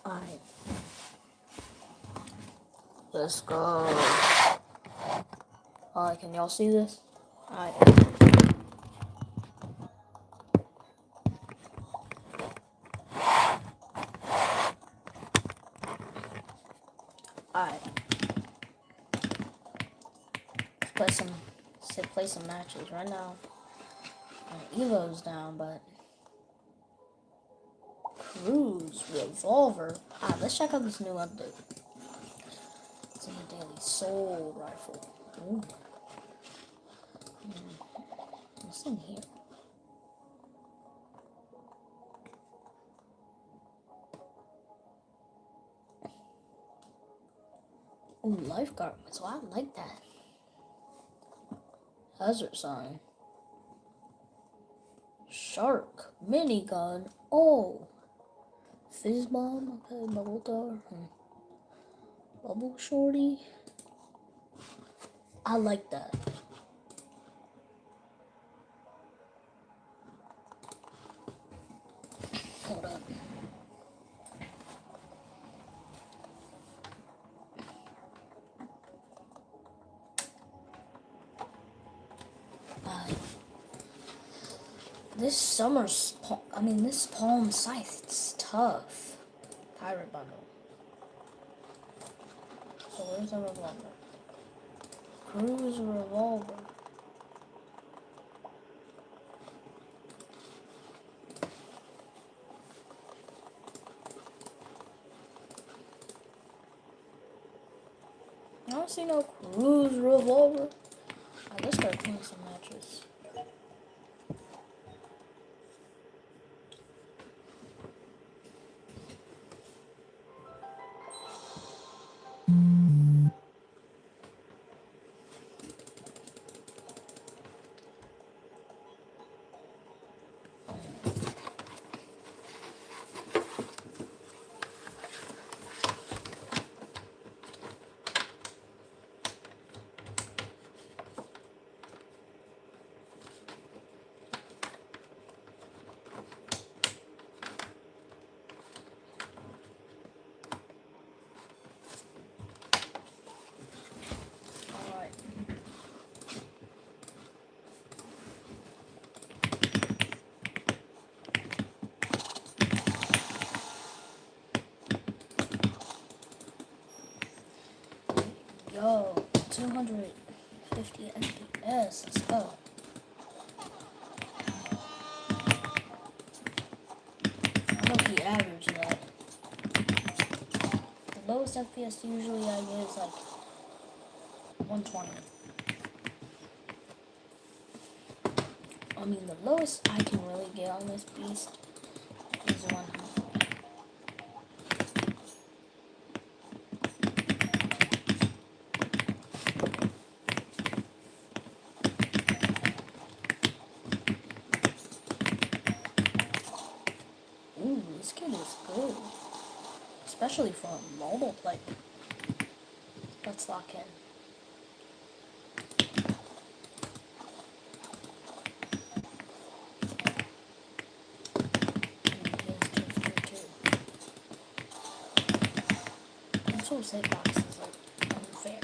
Alright. Let's go. Alright, can y'all see this? Alright. Alright. Let's play some matches right now. Evo's down, but Cruise Revolver. Let's check out this new update. It's in the Daily Soul Rifle. Ooh. What's in here? Ooh, lifeguard. So I like that. Hazard sign. Shark. Minigun. Oh. Fizz bomb. Okay, bubble tar. Bubble shorty. I like that. Hold up. This palm scythe, it's tough. Pirate bundle. So where's the revolver? Cruise revolver. I don't see no cruise revolver. Let's start playing some matches. Yo, 250 FPS, let's go. I hope you average that. The lowest FPS usually I get is like 120. I mean, the lowest I can really get on this beast is 100. Ooh, this kid is good. Especially for a mobile player. Let's lock in. This whole save box is like unfair.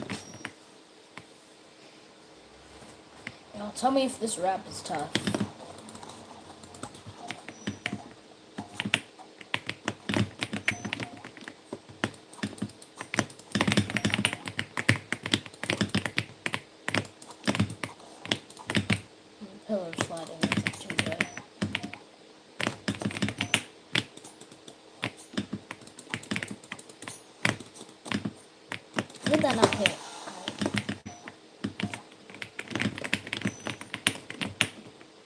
Now tell me if this rap is tough. Pillar sliding isn't too good. Did that not hit?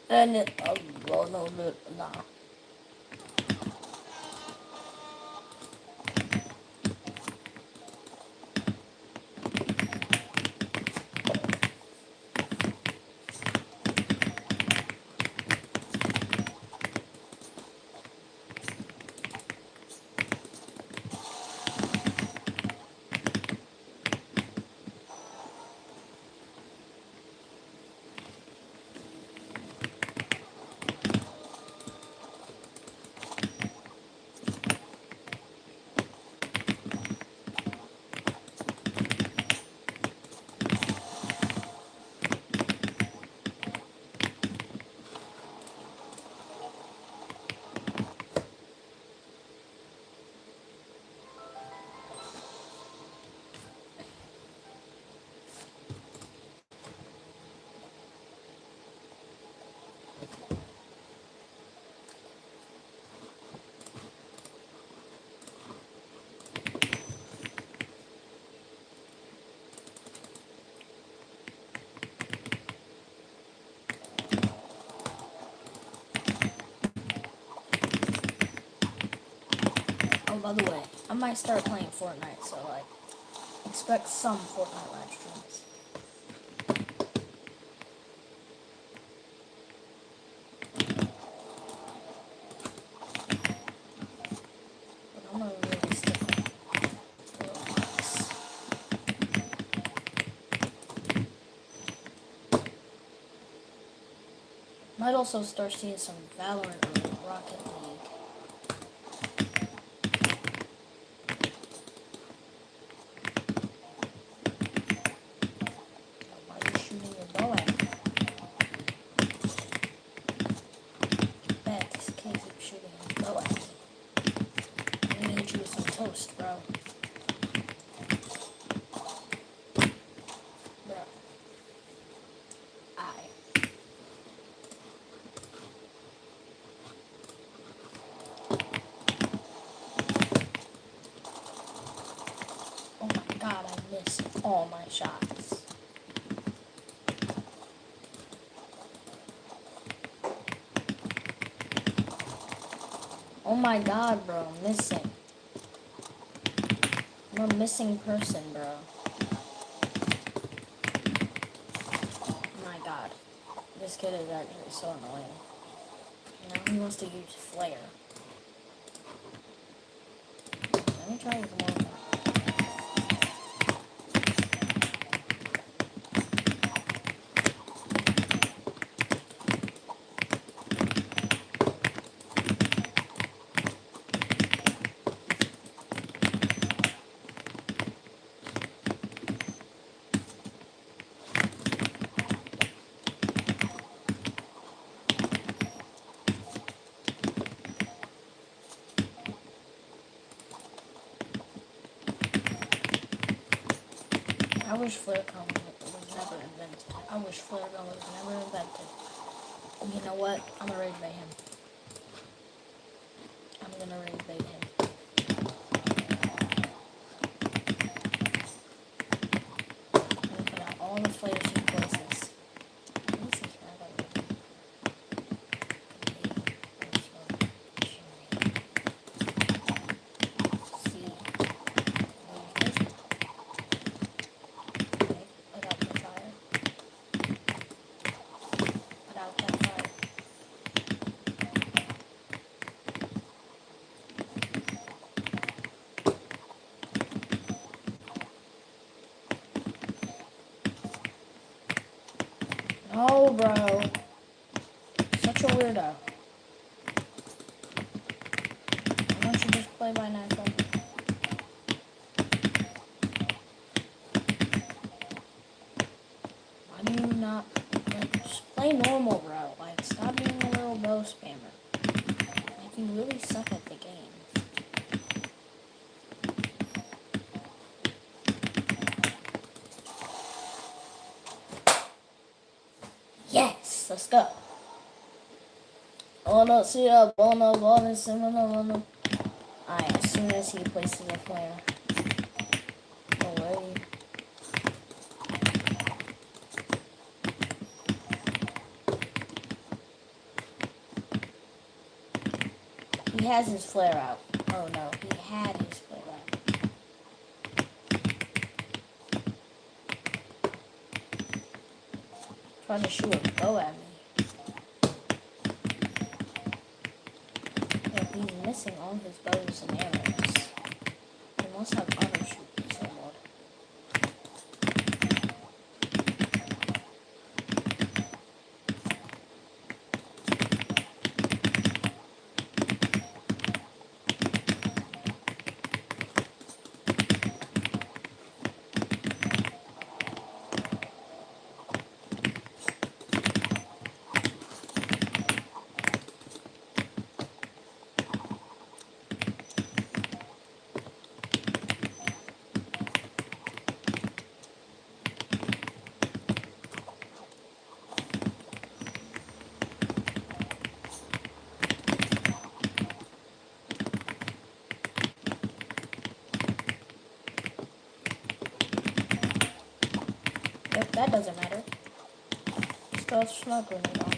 And it, well, no, nah. Oh, by the way, I might start playing Fortnite, so like, expect some Fortnite live streams. But I'm gonna really stick with Roblox. Might also start seeing some Valorant or Rocket League. Why are you shooting your bow at me? Bet this kid keeps shooting his bow at me. I'm gonna hit you with some toast, bro. Bro. Oh my god, I missed all my shots. Oh my god, bro, I'm missing. I'm a missing person, bro. Oh my god. This kid is actually so annoying. Now he wants to use flare. Let me try with more. I wish flare gun was never invented. I wish flare gun was never invented. And you know what? I'm gonna rage bait him. I'm gonna rage bait him. I'm gonna put out all the flares he places. This is rather see. Put out the fire. Put out that fire. No, bro. Such a weirdo. Why don't you just play by natural? Why do you not just play normal, bro? Like, stop being a little bow spammer. Like, you really suck at the game. Yes, let's go. Oh no, see up, oh no, oh no. Alright, as soon as he places a flare. No way. He has his flare out. Oh no, he had his flare out. Trying to shoot a bow at me. Yeah, he's missing all his bows and arrows. He must have auto shoot somewhat. Yep, that doesn't matter. Just throw a smoke grenade on him.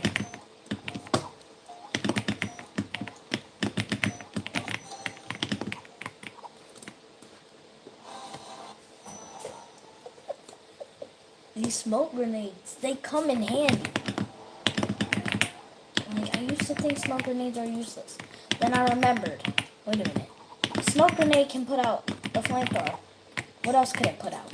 these smoke grenades, they come in handy. Like, I used to think smoke grenades are useless. Then I remembered, wait a minute. A smoke grenade can put out the flamethrower. What else could it put out?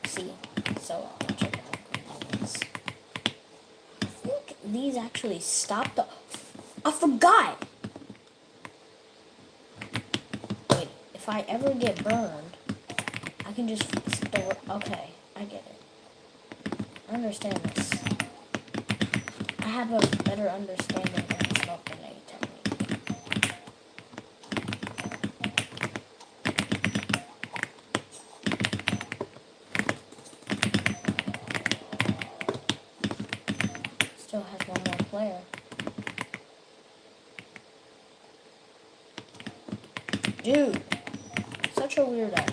See? So, I'll check it out. I think these actually stop the... I forgot! Wait, if I ever get burned, I can just throw it. Okay, I get it. I understand this. I have a better understanding of the smoke grenade technique. Still has one more player. Dude, such a weirdo.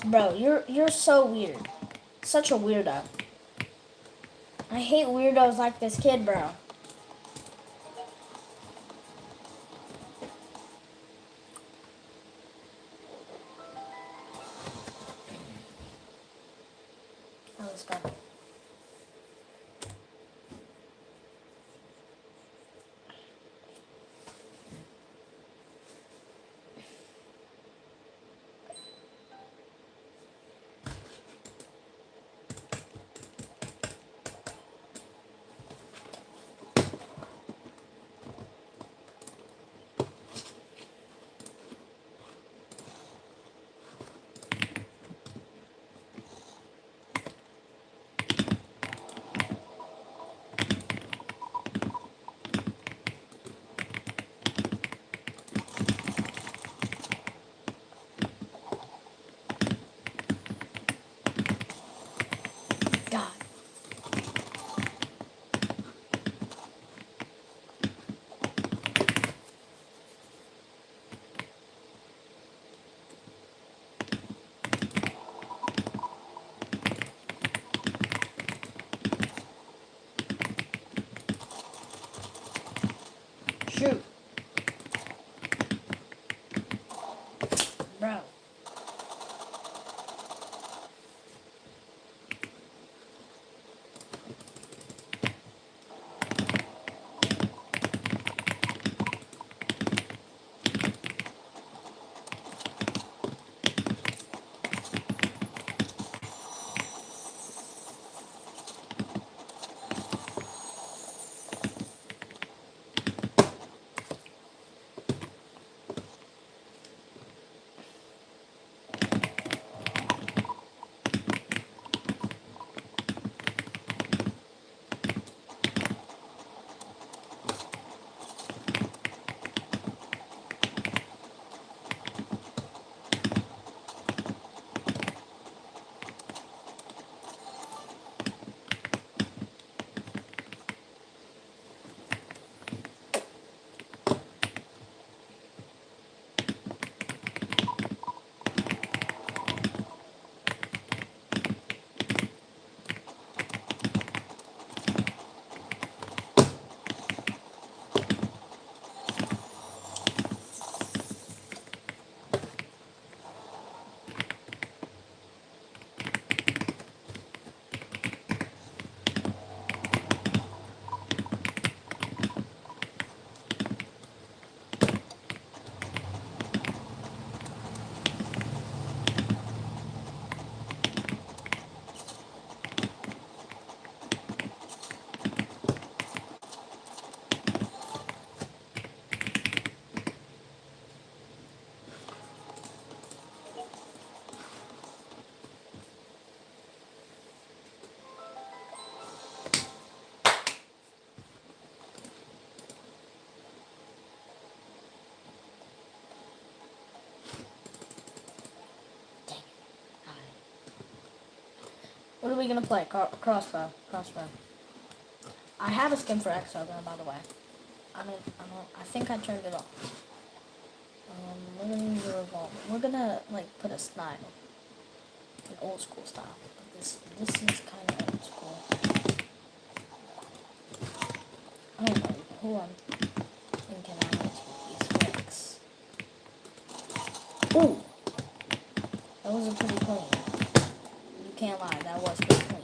Bro, you're so weird. Such a weirdo. I hate weirdos like this kid, bro. Oh, let's go. God. Shoot. Bro. are we gonna play? Crossbow. Crossbow. I have a skin for XO gun, by the way. I think I turned it off. We're gonna use a revolver. We're gonna, like, put a style. An old school style. But this is kind of old school. I don't know who I'm thinking I was with these flicks. Ooh! That was a pretty clean. You can't lie, that was pretty clean.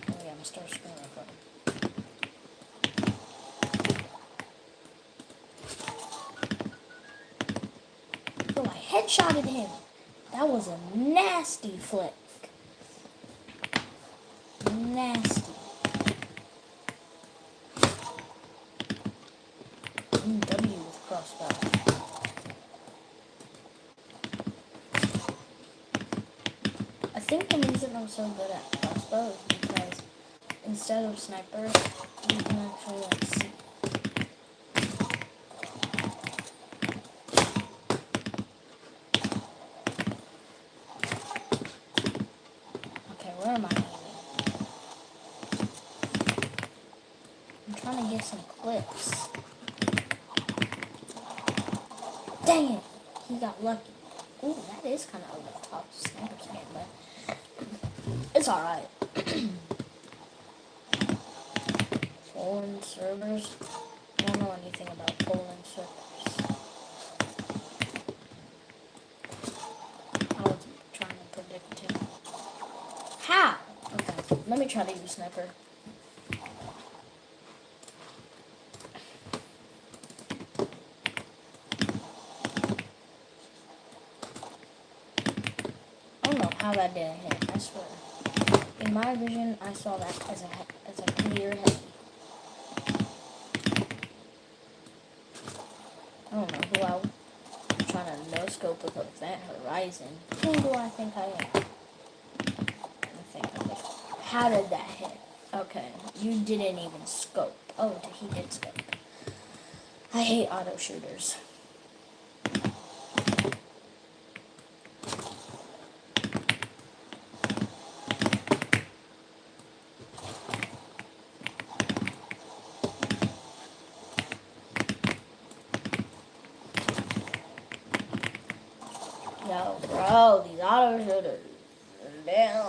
Oh yeah, I'm gonna start screen recording. Oh, I headshotted him! That was a nasty flick. Nasty. W with crossbow. I think the reason I'm so good at crossbow is because instead of snipers, you can actually like see. Okay, where am I aiming? I'm trying to get some clips. Dang it! He got lucky. Ooh, that is kind of over the top sniper's game, but it's alright. Poland servers? I don't know anything about Poland servers. I was trying to predict him. How? Okay, let me try to use sniper. I don't know how that didn't hit, I swear. In my vision, I saw that as a clear heavy. I don't know who I'm trying to no-scope with Event Horizon. Who do I think I am? How did that hit? Okay, you didn't even scope. Oh, he did scope. I hate auto shooters. Yo, bro, these auto shooters. Damn.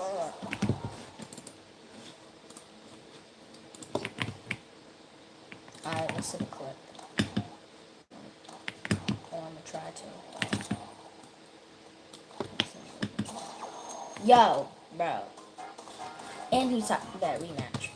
Alright, let's see the clip. Or I'm gonna try to. Yo, bro. And he's at that rematch.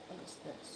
What is this?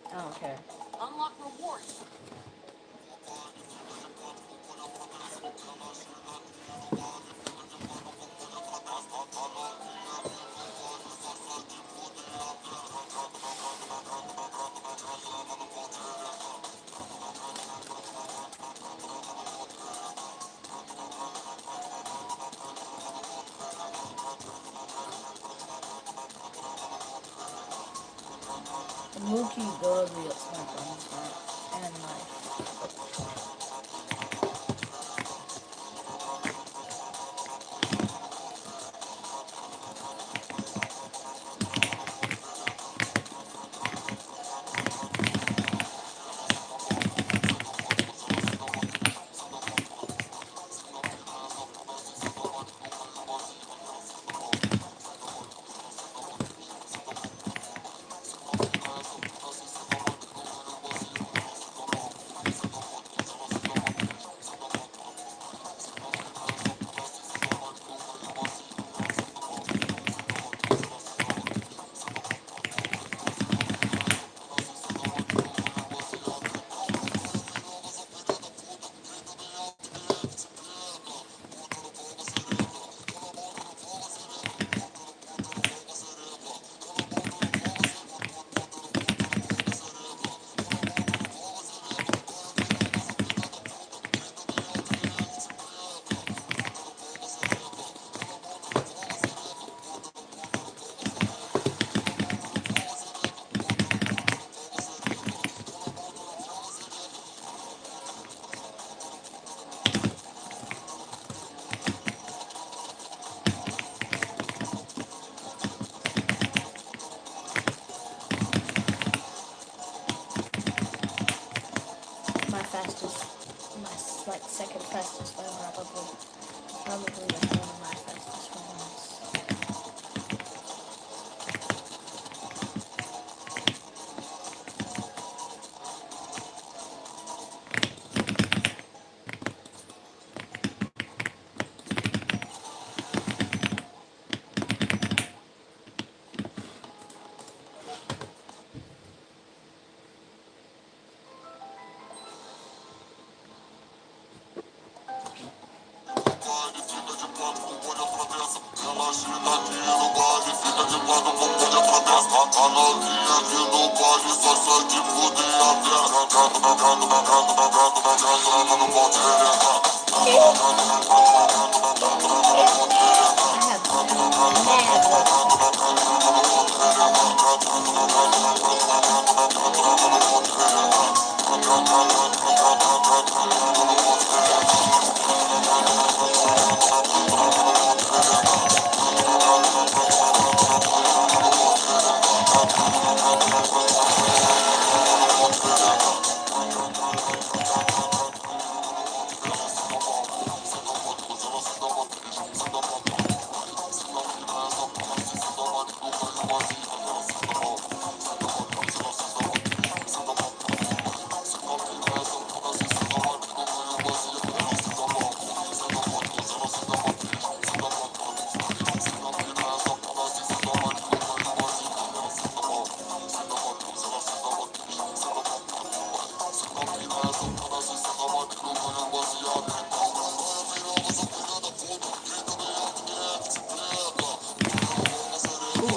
I don't care. Unlock rewards. Low-key good real sniper on this map. And knife. second fastest one, probably. Probably like one of my fastest ones.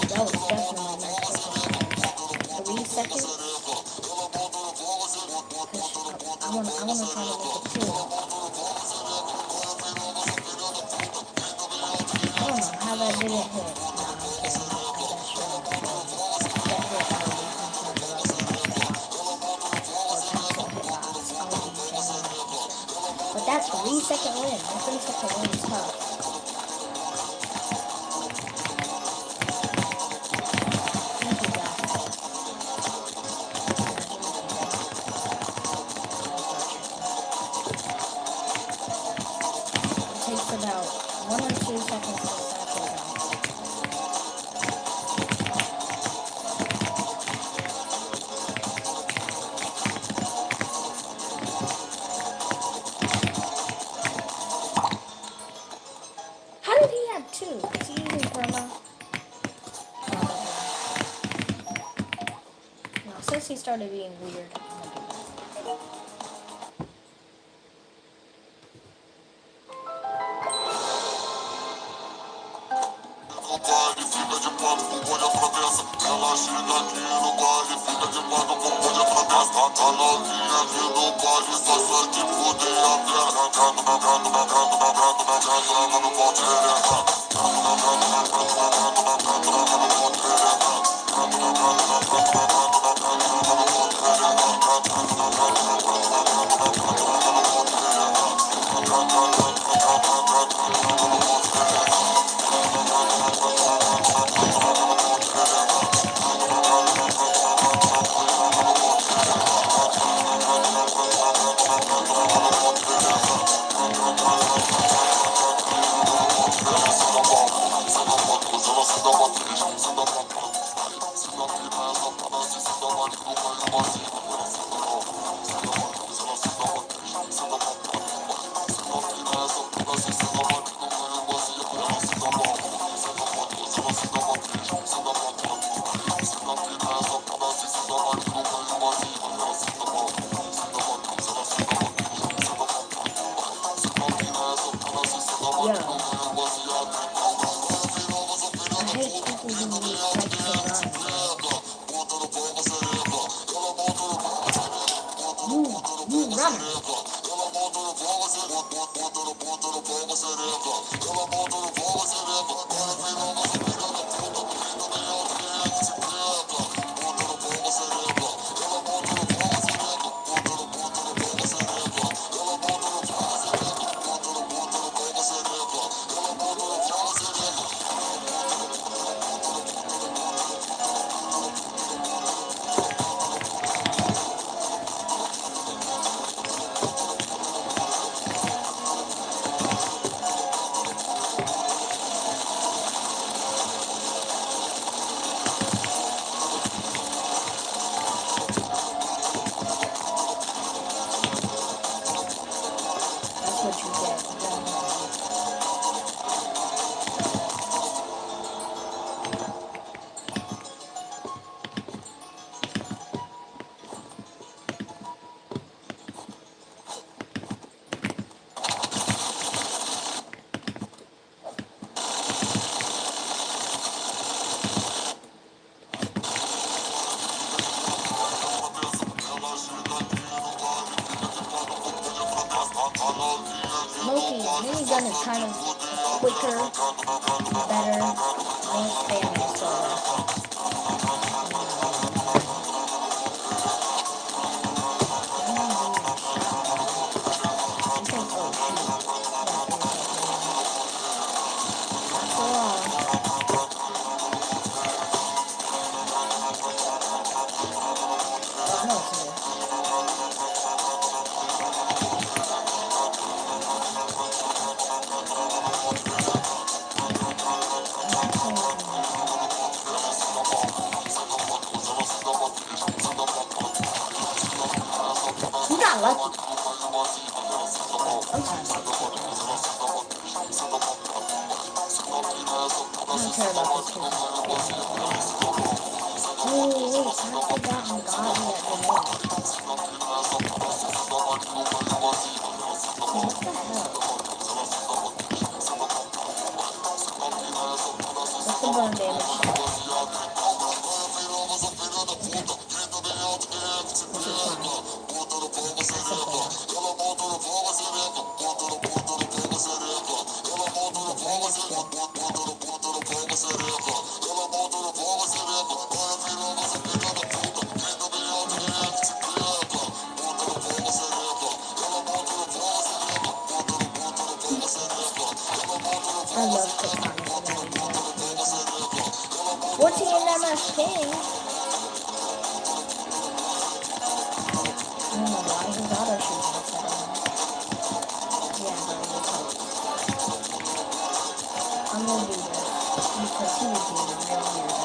That was definitely my second 3 seconds. I wanna try to make it 2. I don't know how that didn't hit. No, I'm kidding. I guess you're not kidding. If that hit, I would be concerned about the pencil hitbox. I would be genuinely concerned. But that 3 second win, that 3 second win is tough. Thank you guys. It takes about 1 or 2 seconds to cycle down. How did he have 2? Is he using perma? No, since he started being weird, I'm gonna do that. Yo, I hate people who use sex to run, bro. You running. Minigun is kind of quicker, better, more stamina, so you got lucky. I'm sorry. I don't care about this kid. Oh, wait, I forgot how godly that thing is. What the hell? What's the burn damage? This is fine. That's okay. I love Katana for that. 14 MS King. I don't know why his auto shoot is set on. Yeah, bro, you're close. I'm gonna do this because he was being real weird.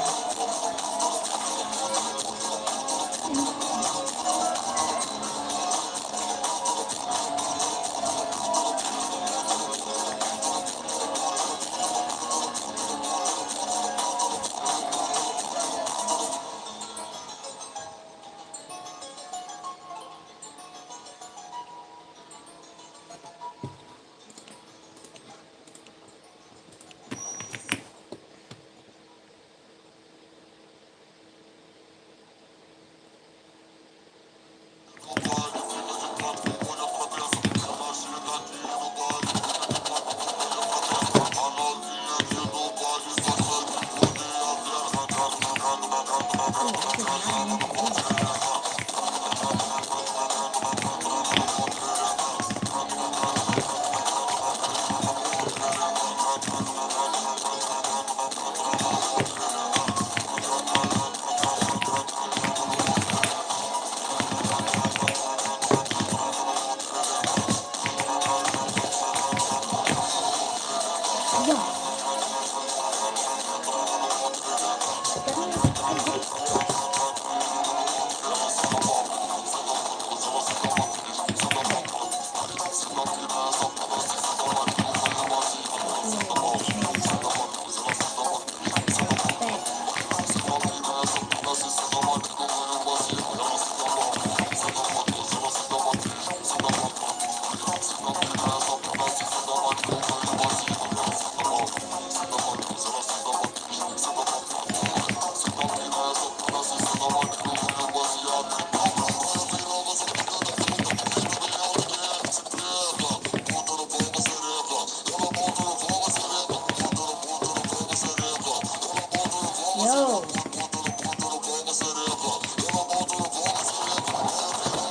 Yo.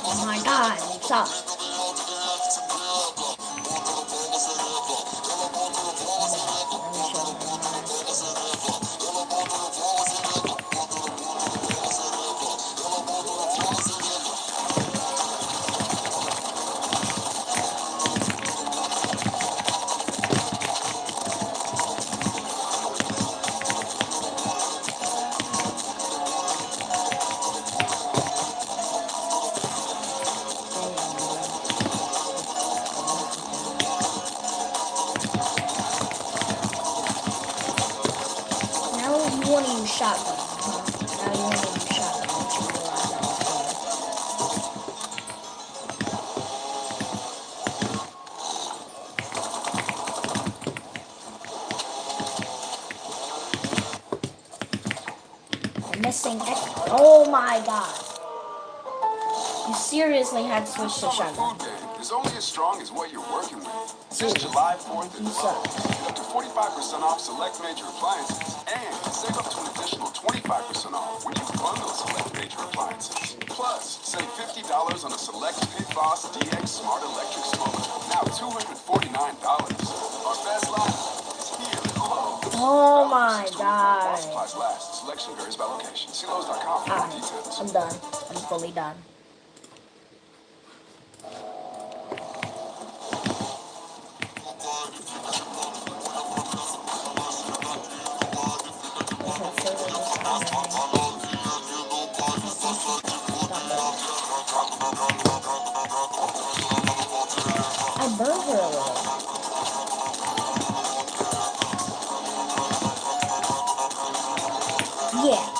Oh my god, what's up? You want to use shotgun, huh? Now you want to use shotgun. Once you realize that was good. I'm missing X. Oh my god. You seriously had to switch to shotgun. It's only as strong as what you're working with. This July 4th at You Lowe's, suck. get up to 45% off select major appliances and save up to an additional 25% off when you bundle select major appliances. Plus, save $50 on a select Pit Boss DX Smart Electric Smoker, now $249. Our best line is here at Lowe's. Oh my god. Supplies last. Selection varies by location. See Lowe's.com for more details. I'm done. I'm fully done. I burned her a little. Yeah.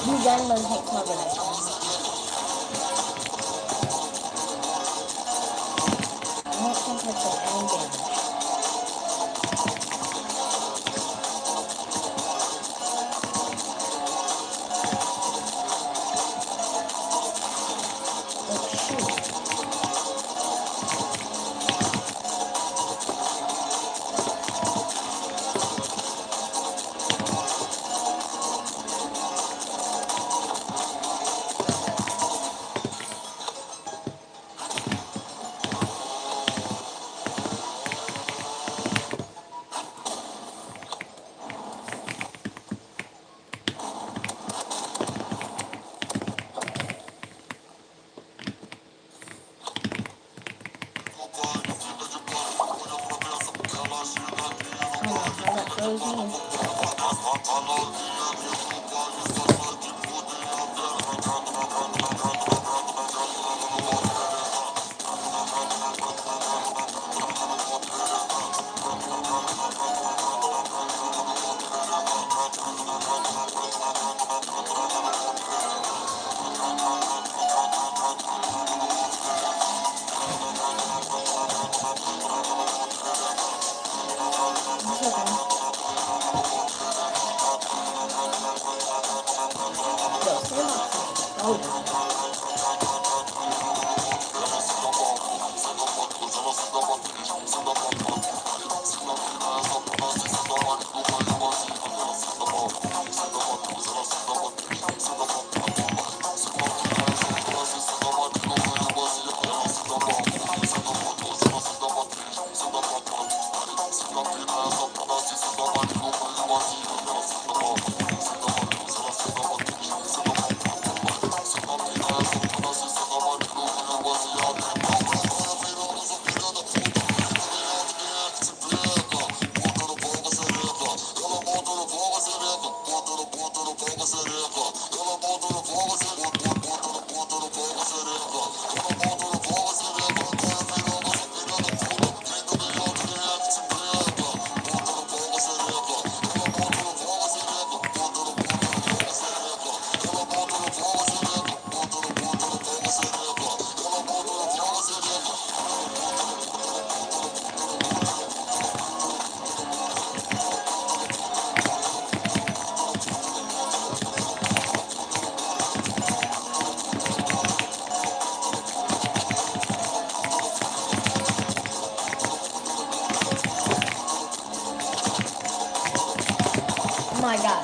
These animals hate combination. I don't think that's an end damage. my god.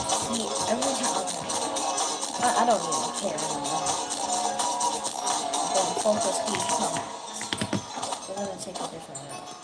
See, every time. I don't even care anymore. Then focus these comebacks. We're gonna take a different route.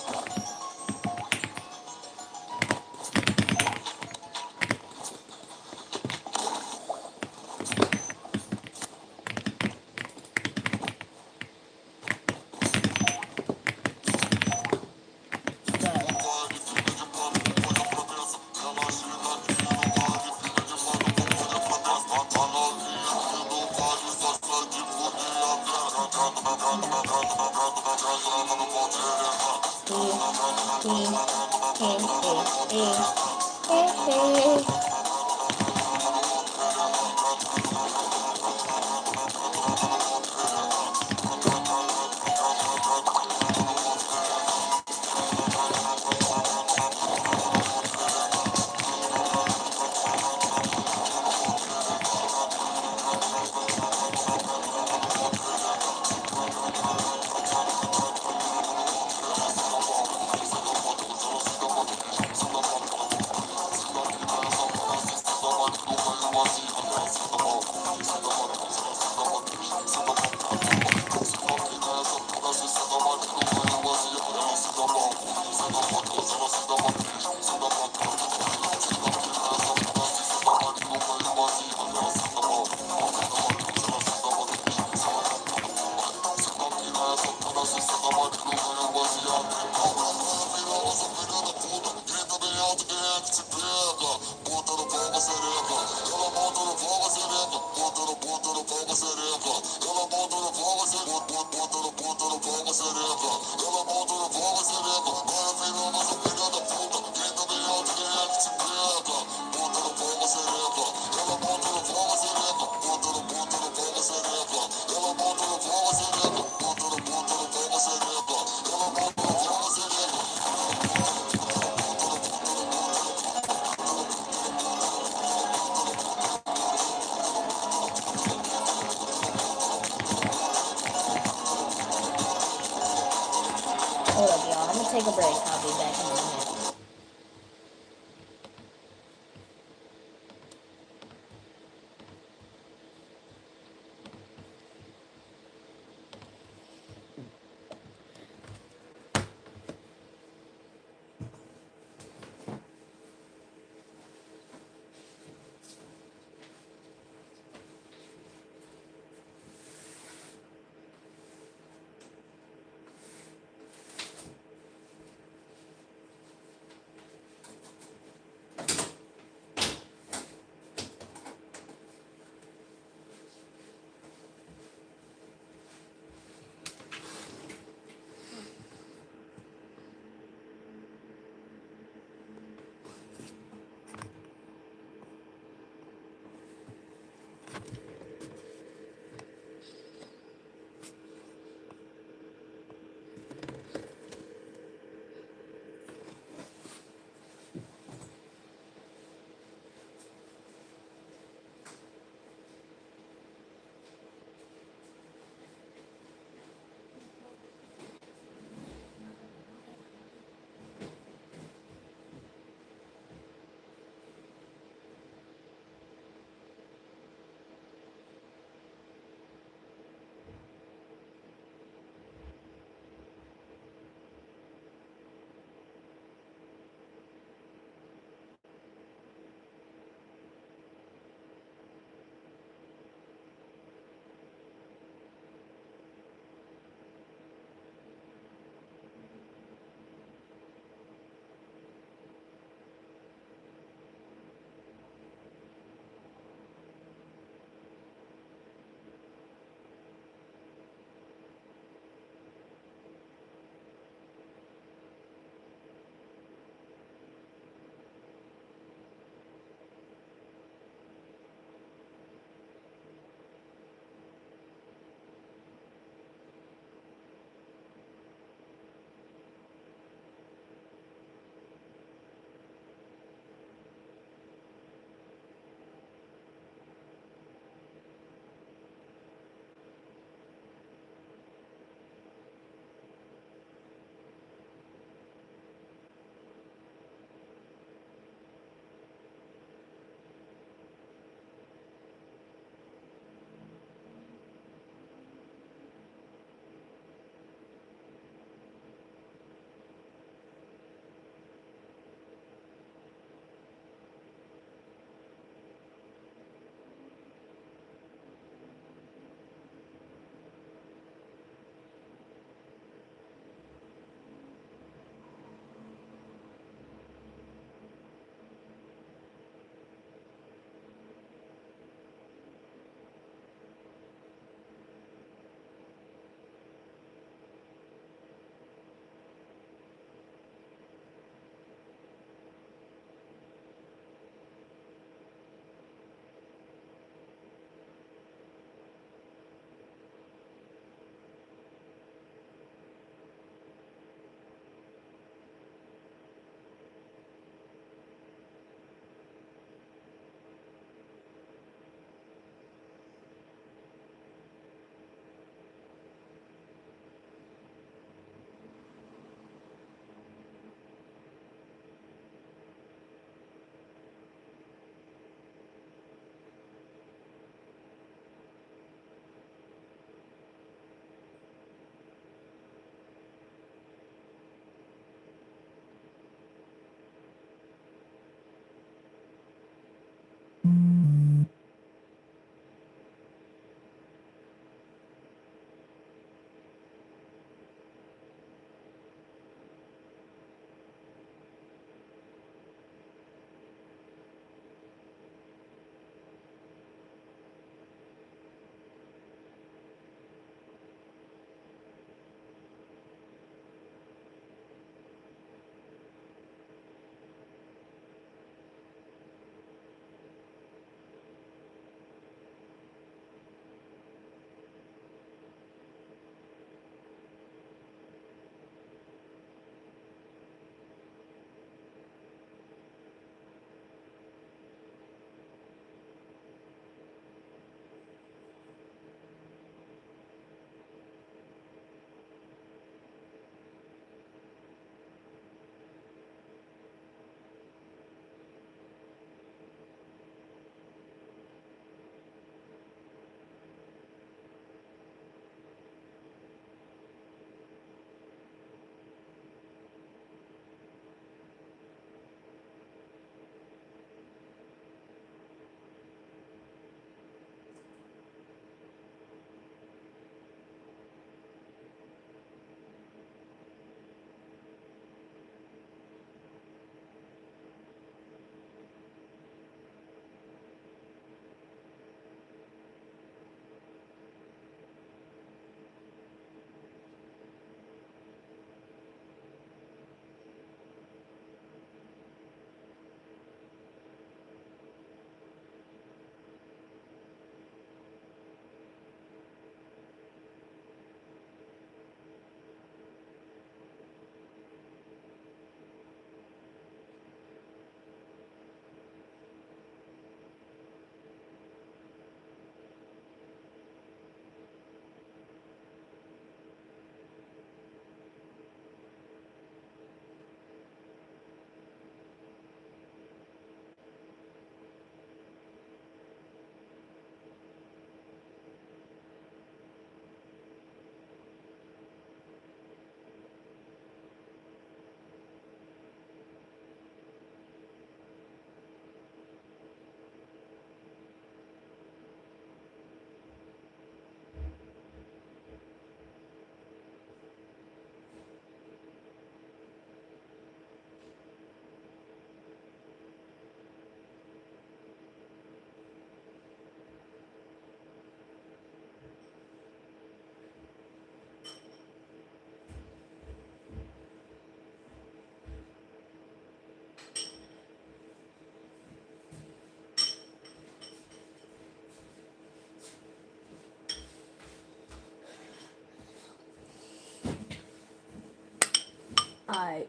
I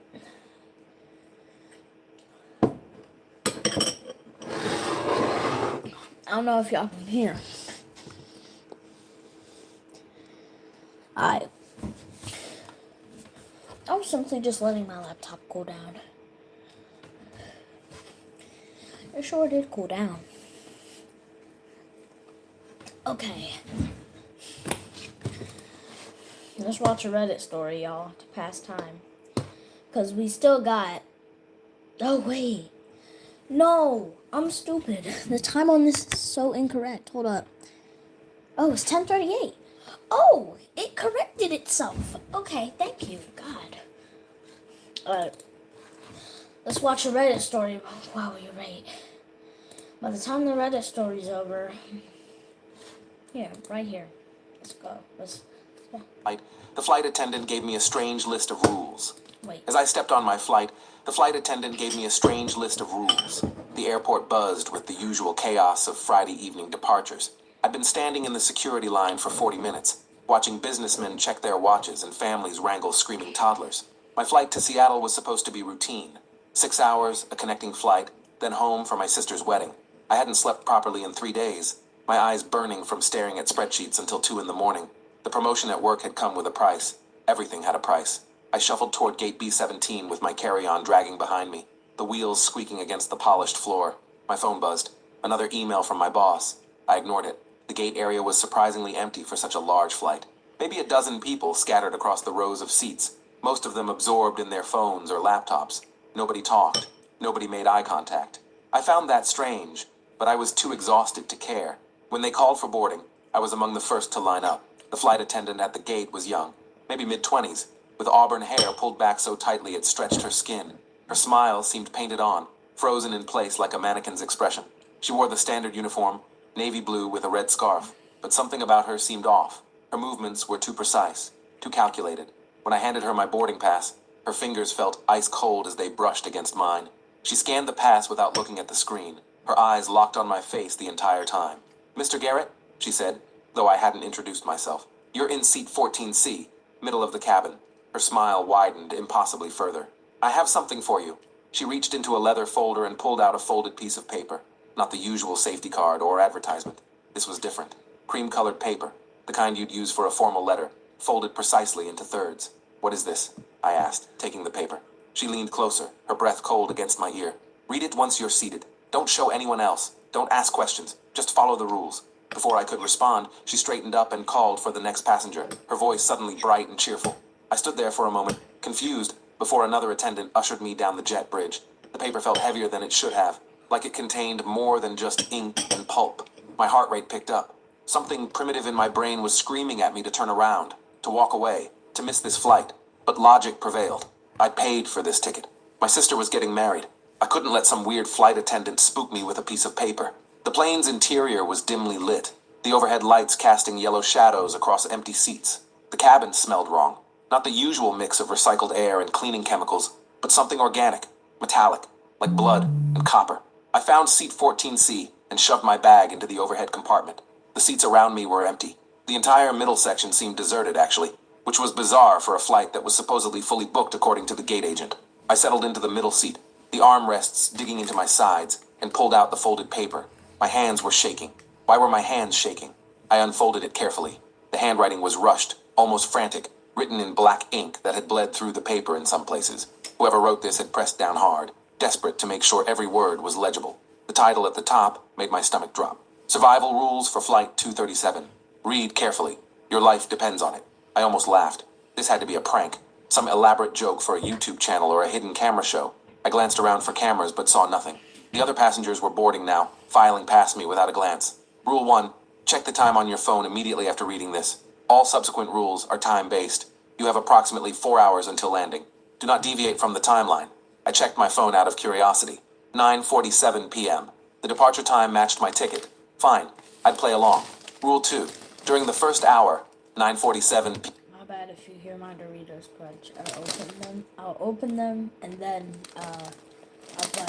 don't know if y'all can hear. I was simply just letting my laptop cool down. It sure did cool down. Okay. Let's watch a Reddit story, y'all, to pass time. Because we still got... Oh, wait. No, I'm stupid. The time on this is so incorrect. Hold up. Oh, it's 10:38. Oh, it corrected itself. Okay, thank you, God. Alright. Let's watch a Reddit story while we wait. By the time the Reddit story's over... Here, right here. Let's go. The flight attendant gave me a strange list of rules. Wait. As I stepped on my flight, the flight attendant gave me a strange list of rules. The airport buzzed with the usual chaos of Friday evening departures. I'd been standing in the security line for 40 minutes, watching businessmen check their watches and families wrangle screaming toddlers. My flight to Seattle was supposed to be routine. 6 hours, a connecting flight, then home for my sister's wedding. I hadn't slept properly in 3 days, my eyes burning from staring at spreadsheets until 2 in the morning. The promotion at work had come with a price. Everything had a price. I shuffled toward gate B-17 with my carry-on dragging behind me, the wheels squeaking against the polished floor. My phone buzzed. Another email from my boss. I ignored it. The gate area was surprisingly empty for such a large flight. Maybe a dozen people scattered across the rows of seats, most of them absorbed in their phones or laptops. Nobody talked. Nobody made eye contact. I found that strange, but I was too exhausted to care. When they called for boarding, I was among the first to line up. The flight attendant at the gate was young, maybe mid-20s, with auburn hair pulled back so tightly it stretched her skin. Her smile seemed painted on, frozen in place like a mannequin's expression. She wore the standard uniform, navy blue with a red scarf, but something about her seemed off. Her movements were too precise, too calculated. When I handed her my boarding pass, her fingers felt ice cold as they brushed against mine. She scanned the pass without looking at the screen, her eyes locked on my face the entire time. "Mr. Garrett," she said, though I hadn't introduced myself. "You're in seat 14C, middle of the cabin." Her smile widened impossibly further. "I have something for you." She reached into a leather folder and pulled out a folded piece of paper. Not the usual safety card or advertisement. This was different. Cream-colored paper, the kind you'd use for a formal letter, folded precisely into thirds. "What is this?" I asked, taking the paper. She leaned closer, her breath cold against my ear. "Read it once you're seated. Don't show anyone else. Don't ask questions. Just follow the rules." Before I could respond, she straightened up and called for the next passenger, her voice suddenly bright and cheerful. I stood there for a moment, confused, before another attendant ushered me down the jet bridge. The paper felt heavier than it should have, like it contained more than just ink and pulp. My heart rate picked up. Something primitive in my brain was screaming at me to turn around, to walk away, to miss this flight. But logic prevailed. I'd paid for this ticket. My sister was getting married. I couldn't let some weird flight attendant spook me with a piece of paper. The plane's interior was dimly lit, the overhead lights casting yellow shadows across empty seats. The cabin smelled wrong. Not the usual mix of recycled air and cleaning chemicals, but something organic, metallic, like blood and copper. I found seat 14C and shoved my bag into the overhead compartment. The seats around me were empty. The entire middle section seemed deserted, actually, which was bizarre for a flight that was supposedly fully booked according to the gate agent. I settled into the middle seat, the armrests digging into my sides, and pulled out the folded paper. My hands were shaking. Why were my hands shaking? I unfolded it carefully. The handwriting was rushed, almost frantic, written in black ink that had bled through the paper in some places. Whoever wrote this had pressed down hard, desperate to make sure every word was legible. The title at the top made my stomach drop. "Survival Rules for Flight 237. Read carefully. Your life depends on it." I almost laughed. This had to be a prank, some elaborate joke for a YouTube channel or a hidden camera show. I glanced around for cameras but saw nothing. The other passengers were boarding now, filing past me without a glance. Rule 1. Check the time on your phone immediately after reading this. All subsequent rules are time-based. You have approximately 4 hours until landing. Do not deviate from the timeline. I checked my phone out of curiosity. 9:47 p.m. The departure time matched my ticket. Fine. I'd play along. Rule 2. During the first hour, 9:47 p.m. My bad if you hear my Doritos crunch. I'll open them and then I'll play.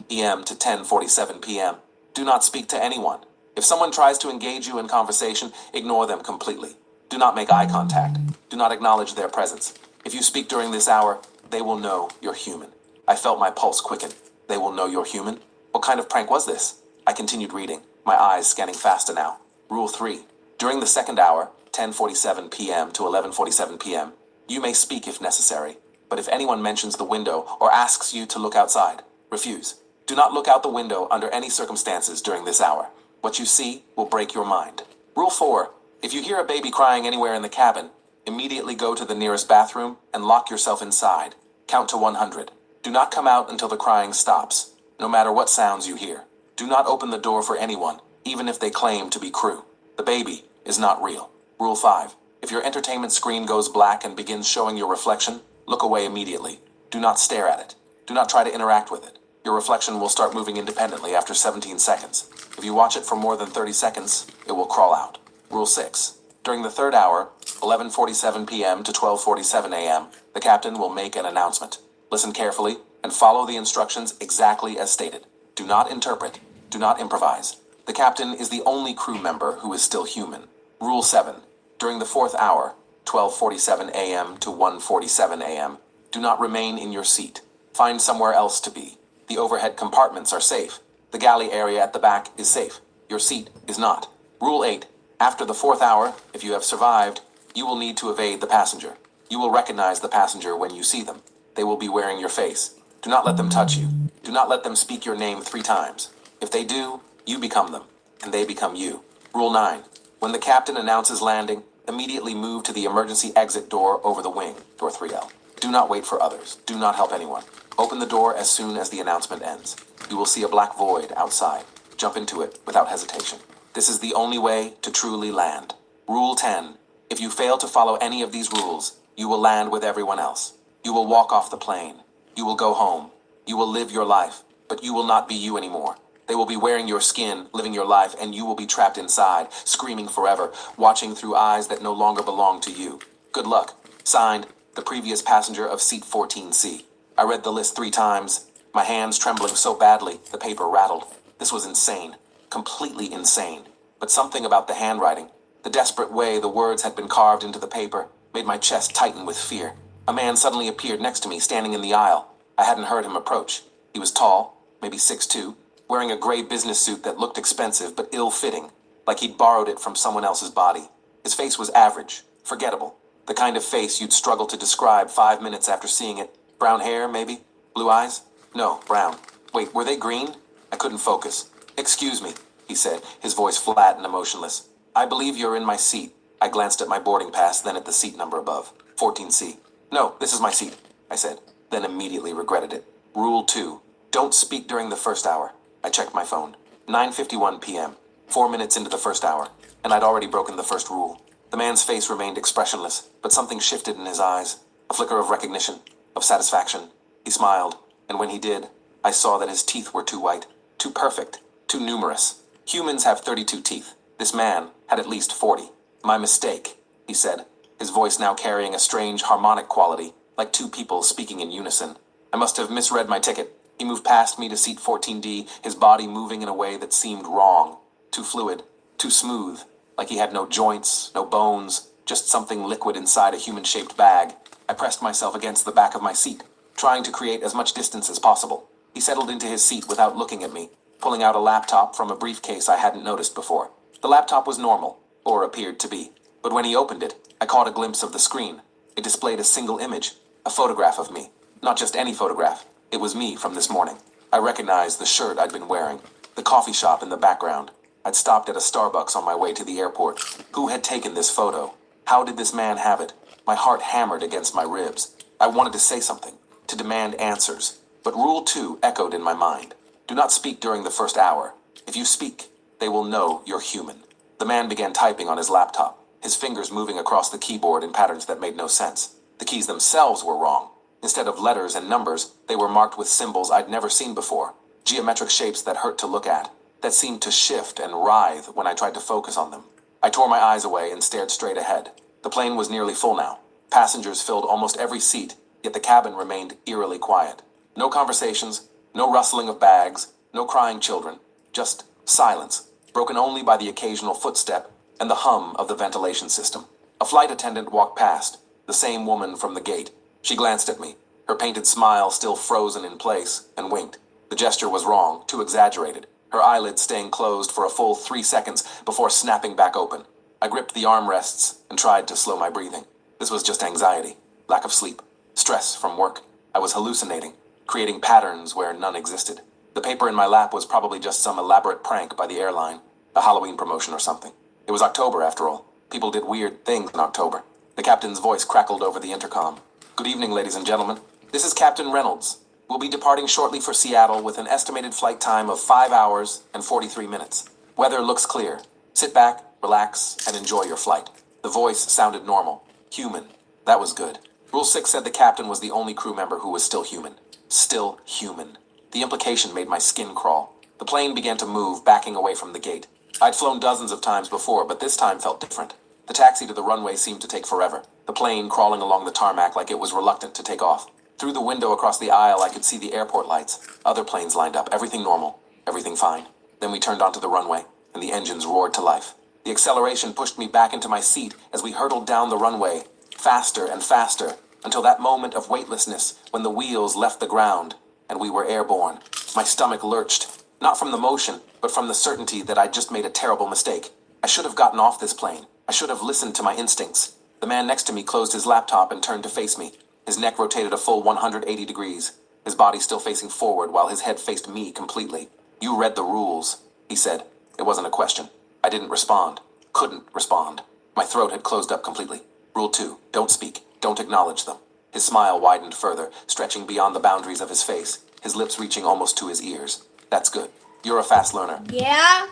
p.m. to 10:47 p.m. Do not speak to anyone. If someone tries to engage you in conversation, ignore them completely. Do not make eye contact. Do not acknowledge their presence. If you speak during this hour, they will know you're human. I felt my pulse quicken. They will know you're human? What kind of prank was this? I continued reading, my eyes scanning faster now. Rule 3. During the second hour, 10:47 p.m. to 11:47 p.m., you may speak if necessary. But if anyone mentions the window or asks you to look outside, refuse. Do not look out the window under any circumstances during this hour. What you see will break your mind. Rule 4. If you hear a baby crying anywhere in the cabin, immediately go to the nearest bathroom and lock yourself inside. Count to 100. Do not come out until the crying stops, no matter what sounds you hear. Do not open the door for anyone, even if they claim to be crew. The baby is not real. Rule 5. If your entertainment screen goes black and begins showing your reflection, look away immediately. Do not stare at it. Do not try to interact with it. Your reflection will start moving independently after 17 seconds. If you watch it for more than 30 seconds, it will crawl out. Rule 6. During the third hour, 11:47 p.m. to 12:47 a.m., the captain will make an announcement. Listen carefully and follow the instructions exactly as stated. Do not interpret. Do not improvise. The captain is the only crew member who is still human. Rule 7. During the fourth hour, 12:47 a.m. to 1:47 a.m., do not remain in your seat. Find somewhere else to be. The overhead compartments are safe. The galley area at the back is safe. Your seat is not. Rule 8. After the fourth hour, if you have survived, you will need to evade the passenger. You will recognize the passenger when you see them. They will be wearing your face. Do not let them touch you. Do not let them speak your name 3 times. If they do, you become them, and they become you. Rule 9. When the captain announces landing, immediately move to the emergency exit door over the wing, door 3L. Do not wait for others. Do not help anyone. Open the door as soon as the announcement ends. You will see a black void outside. Jump into it without hesitation. This is the only way to truly land. Rule 10. If you fail to follow any of these rules, you will land with everyone else. You will walk off the plane. You will go home. You will live your life, but you will not be you anymore. They will be wearing your skin, living your life, and you will be trapped inside, screaming forever, watching through eyes that no longer belong to you. Good luck. Signed, the previous passenger of seat 14C. I read the list 3 times, my hands trembling so badly the paper rattled. This was insane. Completely insane. But something about the handwriting, the desperate way the words had been carved into the paper, made my chest tighten with fear. A man suddenly appeared next to me, standing in the aisle. I hadn't heard him approach. He was tall, maybe 6'2", wearing a gray business suit that looked expensive but ill-fitting, like he'd borrowed it from someone else's body. His face was average, forgettable, the kind of face you'd struggle to describe 5 minutes after seeing it. Brown hair, maybe? Blue eyes? No, brown. Wait, were they green? I couldn't focus. Excuse me, he said, his voice flat and emotionless. I believe you're in my seat. I glanced at my boarding pass, then at the seat number above, 14C. No, this is my seat, I said, then immediately regretted it. Rule 2. Don't speak during the first hour. I checked my phone. 9:51 p.m., 4 minutes into the first hour, and I'd already broken the first rule. The man's face remained expressionless, but something shifted in his eyes, a flicker of recognition, of satisfaction. He smiled, and when he did, I saw that his teeth were too white, too perfect, too numerous. Humans have 32 teeth. This man had at least 40. My mistake, he said, his voice now carrying a strange harmonic quality, like 2 people speaking in unison. I must have misread my ticket. He moved past me to seat 14D, his body moving in a way that seemed wrong, too fluid, too smooth, like he had no joints, no bones, just something liquid inside a human-shaped bag. I pressed myself against the back of my seat, trying to create as much distance as possible. He settled into his seat without looking at me, pulling out a laptop from a briefcase I hadn't noticed before. The laptop was normal, or appeared to be, but when he opened it, I caught a glimpse of the screen. It displayed a single image, a photograph of me. Not just any photograph. It was me from this morning. I recognized the shirt I'd been wearing, the coffee shop in the background. I'd stopped at a Starbucks on my way to the airport. Who had taken this photo? How did this man have it? My heart hammered against my ribs. I wanted to say something, to demand answers. But Rule 2 echoed in my mind. Do not speak during the first hour. If you speak, they will know you're human. The man began typing on his laptop, his fingers moving across the keyboard in patterns that made no sense. The keys themselves were wrong. Instead of letters and numbers, they were marked with symbols I'd never seen before. Geometric shapes that hurt to look at, that seemed to shift and writhe when I tried to focus on them. I tore my eyes away and stared straight ahead. The plane was nearly full now. Passengers filled almost every seat, yet the cabin remained eerily quiet. No conversations, no rustling of bags, no crying children, just silence. broken only by the occasional footstep and the hum of the ventilation system. A flight attendant walked past, the same woman from the gate. She glanced at me, her painted smile still frozen in place, and winked. The gesture was wrong, too exaggerated, her eyelids staying closed for a full 3 seconds before snapping back open. I gripped the armrests and tried to slow my breathing. This was just anxiety, lack of sleep, stress from work. I was hallucinating, creating patterns where none existed. The paper in my lap was probably just some elaborate prank by the airline, a Halloween promotion or something. It was October, after all. People did weird things in October. The captain's voice crackled over the intercom. "Good evening, ladies and gentlemen. This is Captain Reynolds. We'll be departing shortly for Seattle with an estimated flight time of 5 hours and 43 minutes. Weather looks clear. Sit back, relax, and enjoy your flight." The voice sounded normal, human. That was good. Rule 6 said the captain was the only crew member who was still human. Still human. The implication made my skin crawl. The plane began to move, backing away from the gate. I'd flown dozens of times before, but this time felt different. The taxi to the runway seemed to take forever, the plane crawling along the tarmac like it was reluctant to take off. Through the window across the aisle, I could see the airport lights. Other planes lined up, everything normal, everything fine. Then we turned onto the runway, and the engines roared to life. The acceleration pushed me back into my seat as we hurtled down the runway, faster and faster, until that moment of weightlessness when the wheels left the ground and we were airborne. My stomach lurched, not from the motion, but from the certainty that I'd just made a terrible mistake. I should have gotten off this plane. I should have listened to my instincts. The man next to me closed his laptop and turned to face me. His neck rotated a full 180 degrees, his body still facing forward while his head faced me completely. "You read the rules," he said. It wasn't a question. I didn't respond. Couldn't respond. My throat had closed up completely. Rule 2, don't speak. Don't acknowledge them. His smile widened further, stretching beyond the boundaries of his face, his lips reaching almost to his ears. "That's good. You're a fast learner." Yeah?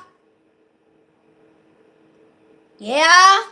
Yeah?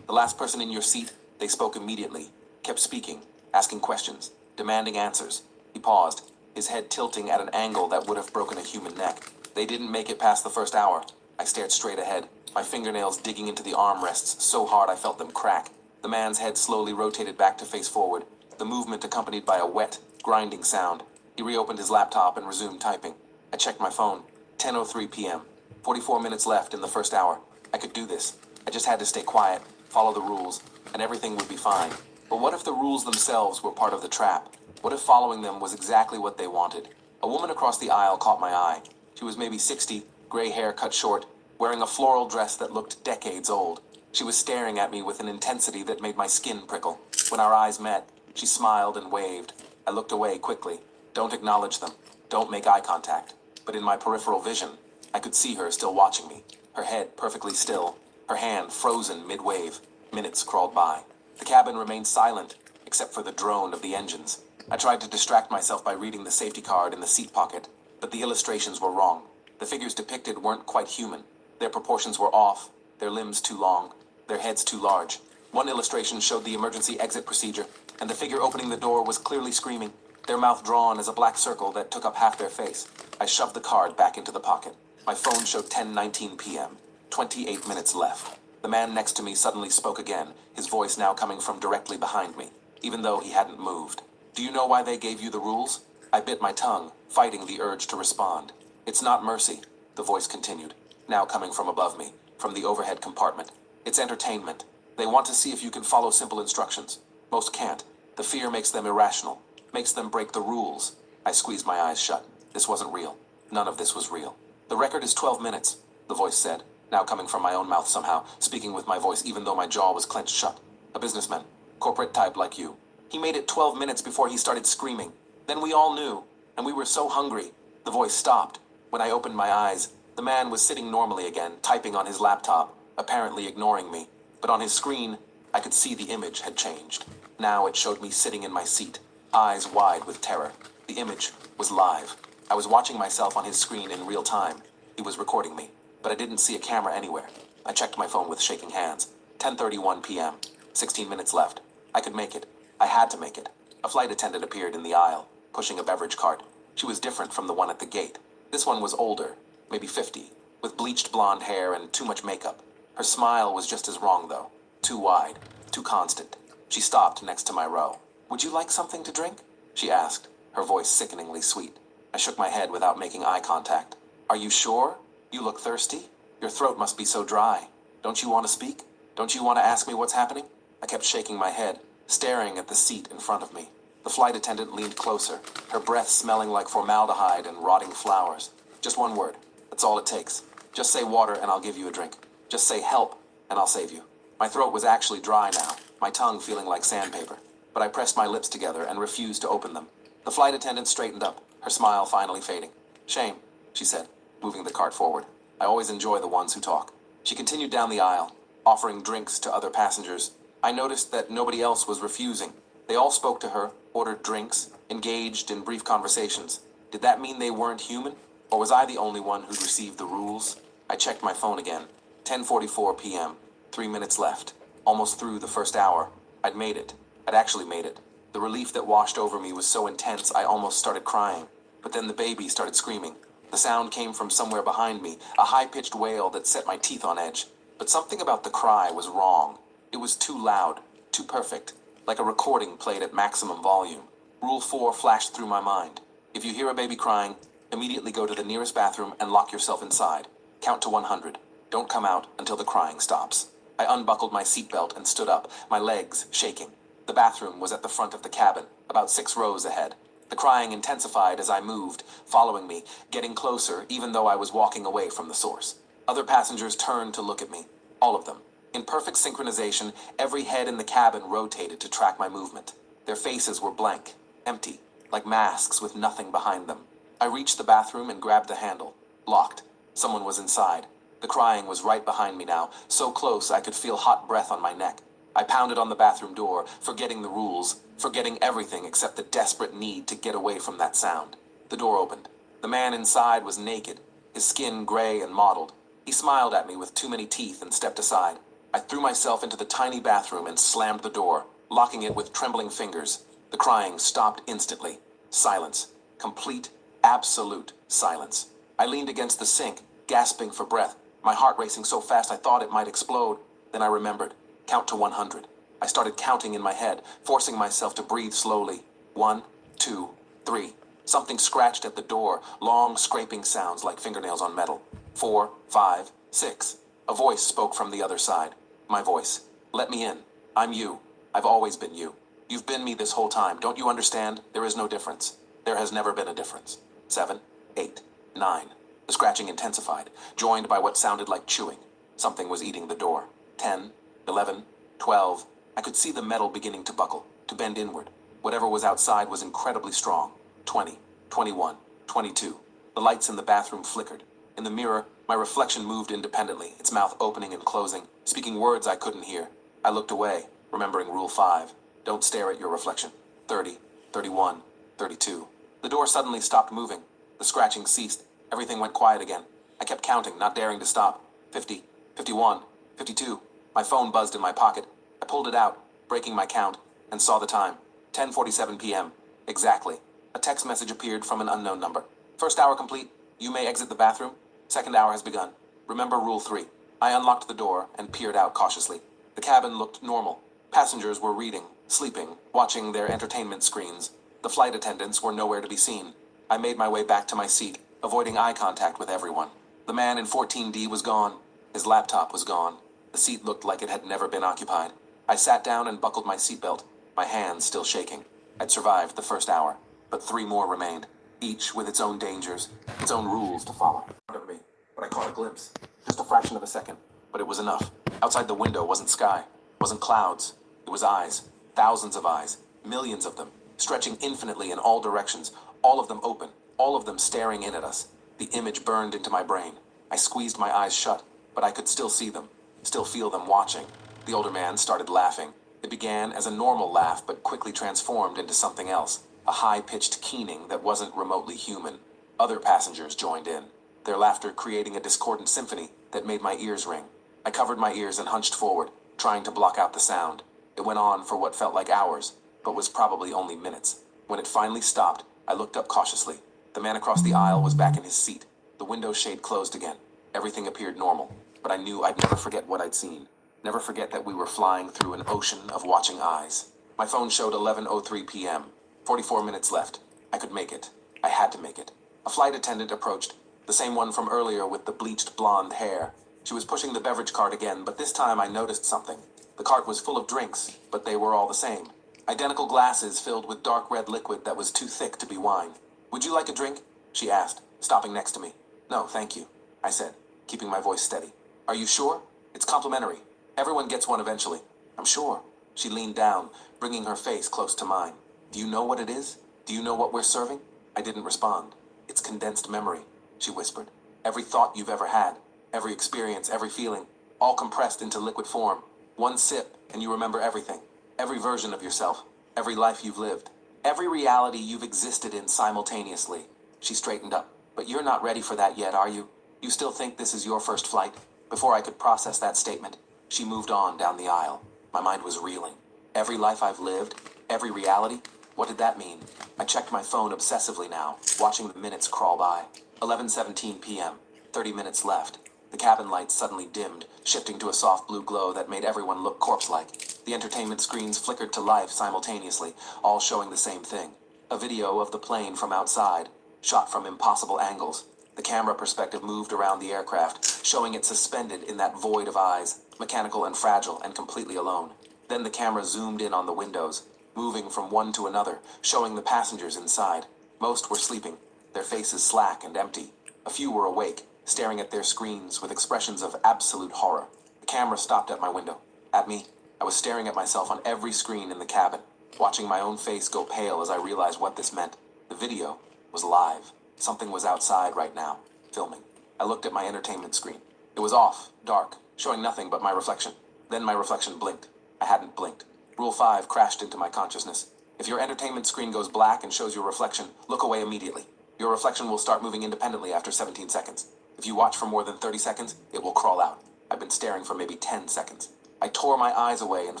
The last person in your seat, they spoke immediately, kept speaking, asking questions, demanding answers. He paused, his head tilting at an angle that would have broken a human neck. They didn't make it past the first hour. I stared straight ahead, my fingernails digging into the armrests so hard I felt them crack. The man's head slowly rotated back to face forward, the movement accompanied by a wet, grinding sound. He reopened his laptop and resumed typing. I checked my phone. 10:03 p.m. 44 minutes left in the first hour. I could do this. I just had to stay quiet, follow the rules, and everything would be fine. But what if the rules themselves were part of the trap? What if following them was exactly what they wanted? A woman across the aisle caught my eye. She was maybe 60, gray hair cut short, wearing a floral dress that looked decades old. She was staring at me with an intensity that made my skin prickle. When our eyes met, she smiled and waved. I looked away quickly. Don't acknowledge them. Don't make eye contact. But in my peripheral vision, I could see her still watching me, her head perfectly still, her hand frozen mid-wave. Minutes crawled by. The cabin remained silent, except for the drone of the engines. I tried to distract myself by reading the safety card in the seat pocket, but the illustrations were wrong. The figures depicted weren't quite human. Their proportions were off, their limbs too long, their heads too large. One illustration showed the emergency exit procedure, and the figure opening the door was clearly screaming, their mouth drawn as a black circle that took up half their face. I shoved the card back into the pocket. My phone showed 10:19 p.m., 28 minutes left. The man next to me suddenly spoke again, his voice now coming from directly behind me, even though he hadn't moved. "Do you know why they gave you the rules?" I bit my tongue, fighting the urge to respond. "It's not mercy," the voice continued, now coming from above me, from the overhead compartment. "It's entertainment. They want to see if you can follow simple instructions. Most can't. The fear makes them irrational, makes them break the rules." I squeezed my eyes shut. This wasn't real. None of this was real. "The record is 12 minutes, the voice said, now coming from my own mouth somehow, speaking with my voice even though my jaw was clenched shut. "A businessman, corporate type like you. He made it 12 minutes before he started screaming. Then we all knew, and we were so hungry." The voice stopped. When I opened my eyes, the man was sitting normally again, typing on his laptop, apparently ignoring me. But on his screen, I could see the image had changed. Now it showed me sitting in my seat, eyes wide with terror. The image was live. I was watching myself on his screen in real time. He was recording me, but I didn't see a camera anywhere. I checked my phone with shaking hands. 10:31 p.m., 16 minutes left. I could make it. I had to make it. A flight attendant appeared in the aisle, pushing a beverage cart. She was different from the one at the gate. This one was older, maybe 50, with bleached blonde hair and too much makeup. Her smile was just as wrong, though. Too wide, too constant. She stopped next to my row. "Would you like something to drink?" she asked, her voice sickeningly sweet. I shook my head without making eye contact. "Are you sure? You look thirsty. Your throat must be so dry. Don't you want to speak? Don't you want to ask me what's happening?" I kept shaking my head, staring at the seat in front of me. The flight attendant leaned closer, her breath smelling like formaldehyde and rotting flowers. "Just one word. That's all it takes. Just say water and I'll give you a drink. Just say help and I'll save you." My throat was actually dry now, my tongue feeling like sandpaper, but I pressed my lips together and refused to open them. The flight attendant straightened up, her smile finally fading. "Shame," she said, moving the cart forward. "I always enjoy the ones who talk." She continued down the aisle, offering drinks to other passengers. I noticed that nobody else was refusing. They all spoke to her, ordered drinks, engaged in brief conversations. Did that mean they weren't human? Or was I the only one who'd received the rules? I checked my phone again. 10:44 p.m. 3 minutes left. Almost through the first hour. I'd made it. I'd actually made it. The relief that washed over me was so intense I almost started crying. But then the baby started screaming. The sound came from somewhere behind me, a high-pitched wail that set my teeth on edge. But something about the cry was wrong. It was too loud, too perfect, like a recording played at maximum volume. Rule 4 flashed through my mind. If you hear a baby crying, immediately go to the nearest bathroom and lock yourself inside. Count to 100. Don't come out until the crying stops. I unbuckled my seatbelt and stood up, my legs shaking. The bathroom was at the front of the cabin, about 6 rows ahead. The crying intensified as I moved, following me, getting closer even though I was walking away from the source. Other passengers turned to look at me, all of them. In perfect synchronization, every head in the cabin rotated to track my movement. Their faces were blank, empty, like masks with nothing behind them. I reached the bathroom and grabbed the handle. Locked. Someone was inside. The crying was right behind me now, so close I could feel hot breath on my neck. I pounded on the bathroom door, forgetting the rules, forgetting everything except the desperate need to get away from that sound. The door opened. The man inside was naked, his skin gray and mottled. He smiled at me with too many teeth and stepped aside. I threw myself into the tiny bathroom and slammed the door, locking it with trembling fingers. The crying stopped instantly. Silence. Complete, absolute silence. I leaned against the sink, gasping for breath, my heart racing so fast I thought it might explode. Then I remembered. Count to 100. I started counting in my head, forcing myself to breathe slowly. 1, 2, 3. Something scratched at the door, long scraping sounds like fingernails on metal. 4, 5, 6. A voice spoke from the other side. My voice. "Let me in. I'm you. I've always been you. You've been me this whole time. Don't you understand? There is no difference. There has never been a difference." 7, 8, 9. The scratching intensified, joined by what sounded like chewing. Something was eating the door. 10, 11, 12. I could see the metal beginning to buckle, to bend inward. Whatever was outside was incredibly strong. 20, 21, 22. The lights in the bathroom flickered. In the mirror, my reflection moved independently, its mouth opening and closing, speaking words I couldn't hear. I looked away, remembering Rule 5. Don't stare at your reflection. 30, 31, 32. The door suddenly stopped moving. The scratching ceased. Everything went quiet again. I kept counting, not daring to stop. 50, 51, 52. My phone buzzed in my pocket. I pulled it out, breaking my count, and saw the time. 10:47 p.m. Exactly. A text message appeared from an unknown number. "First hour complete. You may exit the bathroom. Second hour has begun. Remember Rule 3. I unlocked the door and peered out cautiously. The cabin looked normal. Passengers were reading, sleeping, watching their entertainment screens. The flight attendants were nowhere to be seen. I made my way back to my seat, avoiding eye contact with everyone. The man in 14D was gone. His laptop was gone. The seat looked like it had never been occupied. I sat down and buckled my seatbelt, my hands still shaking. I'd survived the first hour, but 3 more remained, each with its own dangers, its own rules to follow. Of me, but I caught a glimpse, just a fraction of a second, but it was enough. Outside the window wasn't sky, wasn't clouds. It was eyes, thousands of eyes, millions of them, stretching infinitely in all directions, all of them open, all of them staring in at us. The image burned into my brain. I squeezed my eyes shut, but I could still see them, still feel them watching. The older man started laughing. It began as a normal laugh, but quickly transformed into something else, a high-pitched keening that wasn't remotely human. Other passengers joined in, their laughter creating a discordant symphony that made my ears ring. I covered my ears and hunched forward, trying to block out the sound. It went on for what felt like hours, but was probably only minutes. When it finally stopped, I looked up cautiously. The man across the aisle was back in his seat. The window shade closed again. Everything appeared normal, but I knew I'd never forget what I'd seen. Never forget that we were flying through an ocean of watching eyes. My phone showed 11:03 p.m. 44 minutes left. I could make it. I had to make it. A flight attendant approached, the same one from earlier with the bleached blonde hair. She was pushing the beverage cart again, but this time I noticed something. The cart was full of drinks, but they were all the same. Identical glasses filled with dark red liquid that was too thick to be wine. "Would you like a drink?" she asked, stopping next to me. "No, thank you," I said, keeping my voice steady. "Are you sure? It's complimentary. Everyone gets one eventually." "I'm sure." She leaned down, bringing her face close to mine. "Do you know what it is? Do you know what we're serving?" I didn't respond. "It's condensed memory," she whispered. "Every thought you've ever had, every experience, every feeling, all compressed into liquid form. One sip, and you remember everything. Every version of yourself, every life you've lived, every reality you've existed in simultaneously." She straightened up. "But you're not ready for that yet, are you? You still think this is your first flight?" Before I could process that statement, she moved on down the aisle. My mind was reeling. Every life I've lived, every reality, what did that mean? I checked my phone obsessively now, watching the minutes crawl by. 11:17 p.m., 30 minutes left. The cabin lights suddenly dimmed, shifting to a soft blue glow that made everyone look corpse-like. The entertainment screens flickered to life simultaneously, all showing the same thing. A video of the plane from outside, shot from impossible angles. The camera perspective moved around the aircraft, showing it suspended in that void of eyes, mechanical and fragile and completely alone. Then the camera zoomed in on the windows, moving from one to another, showing the passengers inside. Most were sleeping, their faces slack and empty. A few were awake, staring at their screens with expressions of absolute horror. The camera stopped at my window. At me. I was staring at myself on every screen in the cabin, watching my own face go pale as I realized what this meant. The video was live. Something was outside right now, filming. I looked at my entertainment screen. It was off, dark, showing nothing but my reflection. Then my reflection blinked. I hadn't blinked. Rule 5 crashed into my consciousness. If your entertainment screen goes black and shows your reflection, look away immediately. Your reflection will start moving independently after 17 seconds. If you watch for more than 30 seconds, it will crawl out. I've been staring for maybe 10 seconds. I tore my eyes away and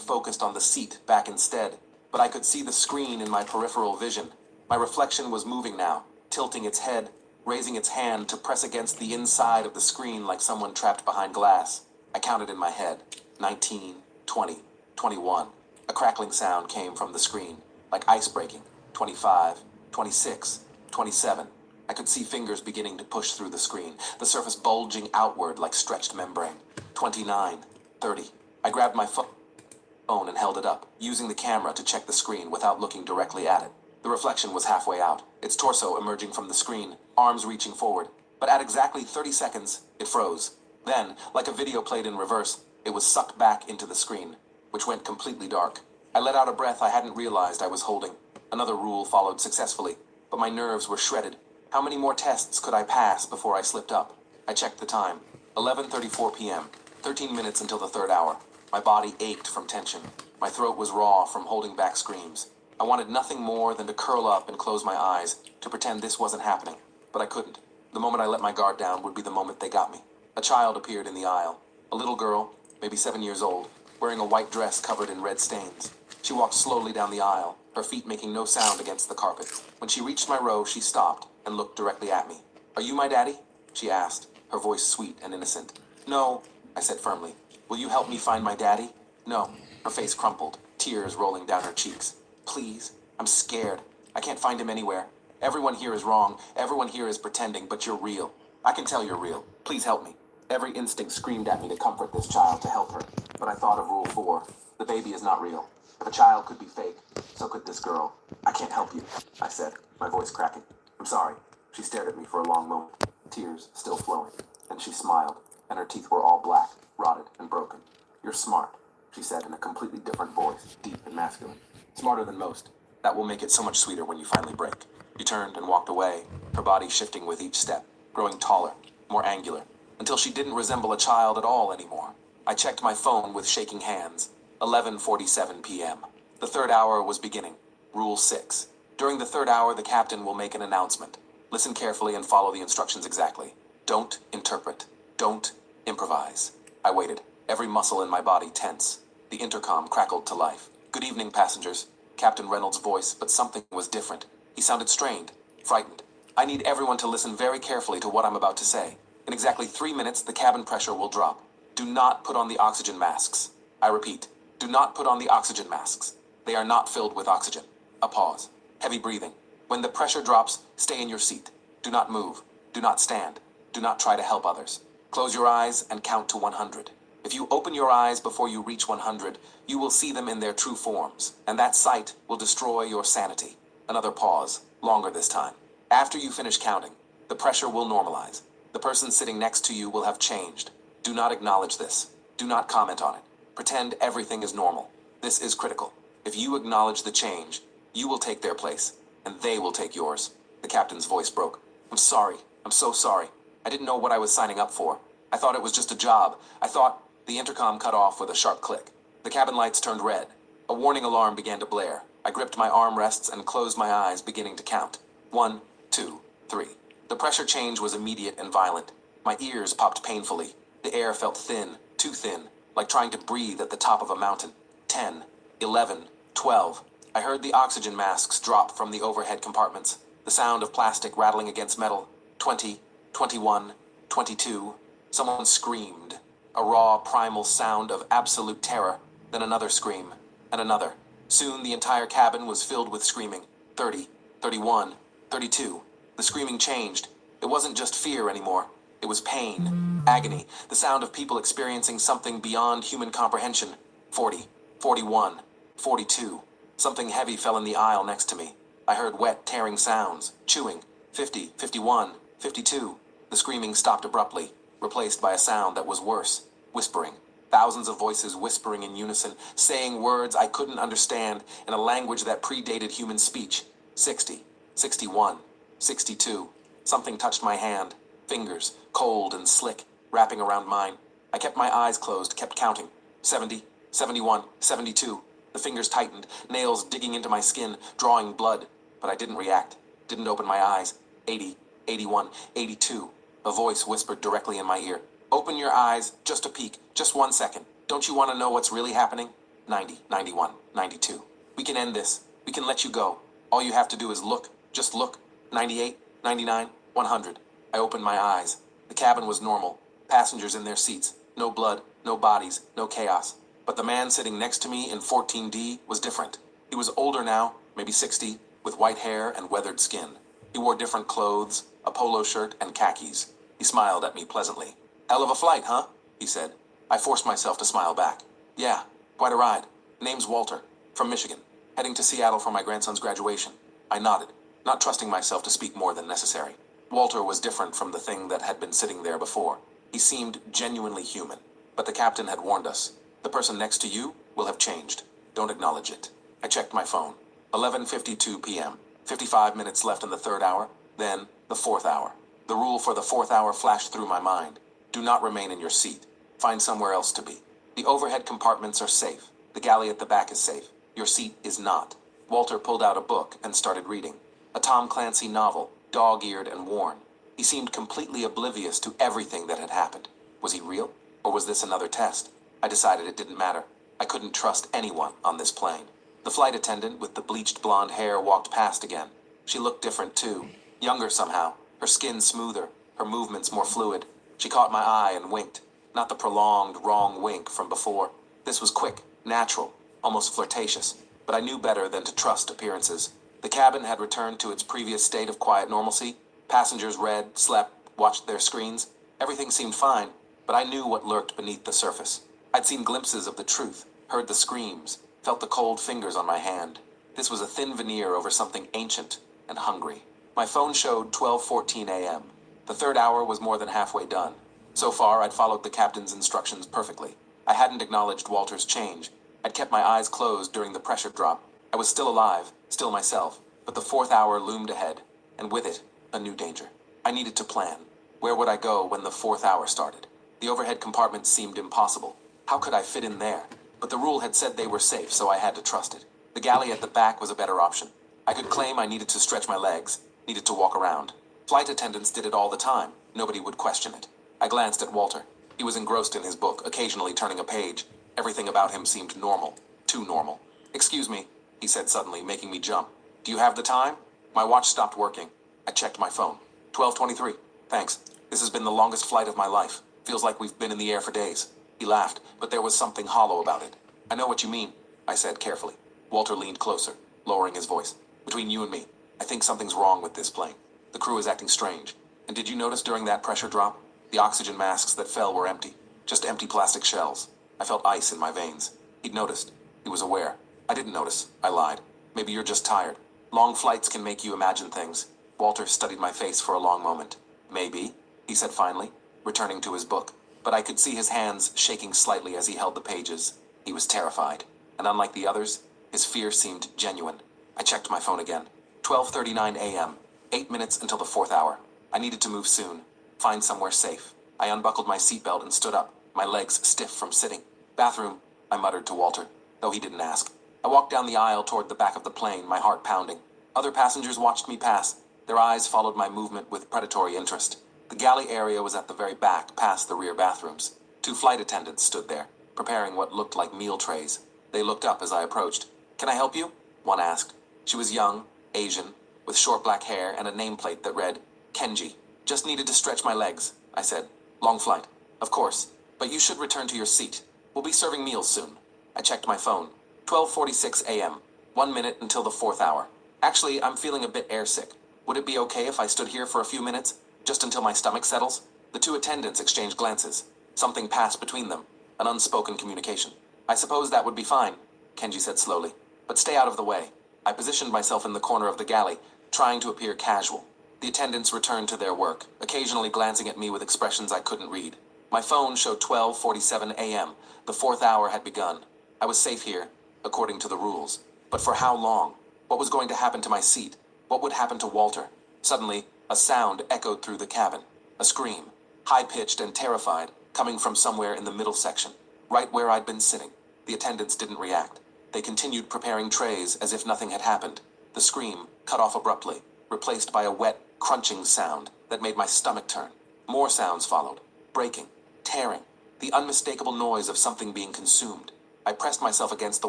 focused on the seat back instead, but I could see the screen in my peripheral vision. My reflection was moving now, tilting its head, raising its hand to press against the inside of the screen like someone trapped behind glass. I counted in my head. 19, 20, 21. A crackling sound came from the screen, like ice breaking. 25, 26, 27. I could see fingers beginning to push through the screen, the surface bulging outward like stretched membrane. 29, 30. I grabbed my phone and held it up, using the camera to check the screen without looking directly at it. The reflection was halfway out, its torso emerging from the screen, arms reaching forward. But at exactly 30 seconds, it froze. Then, like a video played in reverse, it was sucked back into the screen, which went completely dark. I let out a breath I hadn't realized I was holding. Another rule followed successfully, but my nerves were shredded. How many more tests could I pass before I slipped up? I checked the time. 11:34 p.m., 13 minutes until the third hour. My body ached from tension. My throat was raw from holding back screams. I wanted nothing more than to curl up and close my eyes, to pretend this wasn't happening. But I couldn't. The moment I let my guard down would be the moment they got me. A child appeared in the aisle. A little girl, maybe 7 years old, wearing a white dress covered in red stains. She walked slowly down the aisle, her feet making no sound against the carpet. When she reached my row, she stopped and looked directly at me. "Are you my daddy?" she asked, her voice sweet and innocent. "No," I said firmly. "Will you help me find my daddy?" "No." Her face crumpled, tears rolling down her cheeks. "Please, I'm scared. I can't find him anywhere. Everyone here is wrong. Everyone here is pretending, but you're real. I can tell you're real. Please help me." Every instinct screamed at me to comfort this child, to help her. But I thought of Rule 4. The baby is not real. If a child could be fake, so could this girl. "I can't help you," I said, my voice cracking. "I'm sorry." She stared at me for a long moment, tears still flowing. Then she smiled, and her teeth were all black, rotted, and broken. "You're smart," she said in a completely different voice, deep and masculine. "Smarter than most. That will make it so much sweeter when you finally break." She turned and walked away, her body shifting with each step, growing taller, more angular, until she didn't resemble a child at all anymore. I checked my phone with shaking hands. 11:47 p.m. The third hour was beginning. Rule 6. During the third hour, the captain will make an announcement. Listen carefully and follow the instructions exactly. Don't interpret. Don't improvise. I waited, every muscle in my body tense. The intercom crackled to life. "Good evening, passengers." Captain Reynolds' voice, but something was different. He sounded strained, frightened. "I need everyone to listen very carefully to what I'm about to say. In exactly 3 minutes, the cabin pressure will drop. Do not put on the oxygen masks. I repeat, do not put on the oxygen masks. They are not filled with oxygen. A pause. Heavy breathing. When the pressure drops, stay in your seat. Do not move. Do not stand. Do not try to help others. Close your eyes and count to 100. If you open your eyes before you reach 100, you will see them in their true forms, and that sight will destroy your sanity. Another pause, longer this time. After you finish counting, the pressure will normalize. The person sitting next to you will have changed. Do not acknowledge this. Do not comment on it. Pretend everything is normal. This is critical. If you acknowledge the change, you will take their place, and they will take yours. The captain's voice broke. I'm sorry. I'm so sorry. I didn't know what I was signing up for. I thought it was just a job. I thought... The intercom cut off with a sharp click. The cabin lights turned red. A warning alarm began to blare. I gripped my armrests and closed my eyes, beginning to count. 1, 2, 3. The pressure change was immediate and violent. My ears popped painfully. The air felt thin, too thin, like trying to breathe at the top of a mountain. 10, 11, 12. I heard the oxygen masks drop from the overhead compartments. The sound of plastic rattling against metal. 20, 21, 22. Someone screamed. A raw, primal sound of absolute terror. Then another scream. And another. Soon the entire cabin was filled with screaming. 30, 31, 32. The screaming changed. It wasn't just fear anymore. It was pain, agony, the sound of people experiencing something beyond human comprehension. 40, 41, 42. Something heavy fell in the aisle next to me. I heard wet, tearing sounds, chewing. 50, 51, 52. The screaming stopped abruptly, replaced by a sound that was worse. Whispering. Thousands of voices whispering in unison, saying words I couldn't understand in a language that predated human speech. 60, 61, 62. Something touched my hand. Fingers, cold and slick, wrapping around mine. I kept my eyes closed, kept counting. 70, 71, 72. The fingers tightened, nails digging into my skin, drawing blood. But I didn't react, didn't open my eyes. 80, 81, 82. A voice whispered directly in my ear. Open your eyes, just a peek, just 1 second. Don't you want to know what's really happening? 90, 91, 92. We can end this. We can let you go. All you have to do is look, just look. 98, 99, 100. I opened my eyes. The cabin was normal. Passengers in their seats. No blood, no bodies, no chaos. But the man sitting next to me in 14D was different. He was older now, maybe 60, with white hair and weathered skin. He wore different clothes, a polo shirt and khakis. He smiled at me pleasantly. Hell of a flight, huh? He said. I forced myself to smile back. Yeah, quite a ride. Name's Walter, from Michigan, heading to Seattle for my grandson's graduation. I nodded, not trusting myself to speak more than necessary. Walter was different from the thing that had been sitting there before. He seemed genuinely human. But the captain had warned us. The person next to you will have changed. Don't acknowledge it. I checked my phone. 11:52 p.m. 55 minutes left in the third hour, then the fourth hour. The rule for the fourth hour flashed through my mind. Do not remain in your seat. Find somewhere else to be. The overhead compartments are safe. The galley at the back is safe. Your seat is not. Walter pulled out a book and started reading. A Tom Clancy novel, dog-eared and worn. He seemed completely oblivious to everything that had happened. Was he real? Or was this another test? I decided it didn't matter. I couldn't trust anyone on this plane. The flight attendant with the bleached blonde hair walked past again. She looked different too. Younger somehow. Her skin smoother. Her movements more fluid. She caught my eye and winked. Not the prolonged, wrong wink from before. This was quick, natural, almost flirtatious. But I knew better than to trust appearances. The cabin had returned to its previous state of quiet normalcy. Passengers read, slept, watched their screens. Everything seemed fine, but I knew what lurked beneath the surface. I'd seen glimpses of the truth, heard the screams, felt the cold fingers on my hand. This was a thin veneer over something ancient and hungry. My phone showed 12:14 a.m. The third hour was more than halfway done. So far, I'd followed the captain's instructions perfectly. I hadn't acknowledged Walter's change. I'd kept my eyes closed during the pressure drop. I was still alive, still myself, but the fourth hour loomed ahead, and with it, a new danger. I needed to plan. Where would I go when the fourth hour started? The overhead compartments seemed impossible. How could I fit in there? But the rule had said they were safe, so I had to trust it. The galley at the back was a better option. I could claim I needed to stretch my legs, needed to walk around. Flight attendants did it all the time. Nobody would question it. I glanced at Walter. He was engrossed in his book, occasionally turning a page. Everything about him seemed normal. Too normal. Excuse me, he said suddenly, making me jump. Do you have the time? My watch stopped working. I checked my phone. 12:23. Thanks. This has been the longest flight of my life. Feels like we've been in the air for days. He laughed, but there was something hollow about it. I know what you mean, I said carefully. Walter leaned closer, lowering his voice. Between you and me, I think something's wrong with this plane. The crew is acting strange. And did you notice during that pressure drop? The oxygen masks that fell were empty. Just empty plastic shells. I felt ice in my veins. He'd noticed. He was aware. I didn't notice. I lied. Maybe you're just tired. Long flights can make you imagine things. Walter studied my face for a long moment. Maybe, he said finally, returning to his book. But I could see his hands shaking slightly as he held the pages. He was terrified. And unlike the others, his fear seemed genuine. I checked my phone again. 12:39 a.m. 8 minutes until the 4th hour. I needed to move soon. Find somewhere safe. I unbuckled my seatbelt and stood up, my legs stiff from sitting. Bathroom, I muttered to Walter, though he didn't ask. I walked down the aisle toward the back of the plane, my heart pounding. Other passengers watched me pass. Their eyes followed my movement with predatory interest. The galley area was at the very back, past the rear bathrooms. 2 flight attendants stood there, preparing what looked like meal trays. They looked up as I approached. "Can I help you?" one asked. She was young, Asian, with short black hair and a nameplate that read, "Kenji." "Just needed to stretch my legs," I said. "Long flight." "Of course, but you should return to your seat. We'll be serving meals soon." I checked my phone. 12:46 a.m. 1 minute until the 4th hour. "Actually, I'm feeling a bit airsick. Would it be okay if I stood here for a few minutes, just until my stomach settles?" The 2 attendants exchanged glances. Something passed between them, an unspoken communication. "I suppose that would be fine," Kenji said slowly. "But stay out of the way." I positioned myself in the corner of the galley, trying to appear casual. The attendants returned to their work, occasionally glancing at me with expressions I couldn't read. My phone showed 12:47 a.m. The 4th hour had begun. I was safe here, according to the rules. But for how long? What was going to happen to my seat? What would happen to Walter? Suddenly, a sound echoed through the cabin. A scream, high-pitched and terrified, coming from somewhere in the middle section, right where I'd been sitting. The attendants didn't react. They continued preparing trays as if nothing had happened. The scream cut off abruptly, replaced by a wet, crunching sound that made my stomach turn. More sounds followed, breaking, tearing, the unmistakable noise of something being consumed. I pressed myself against the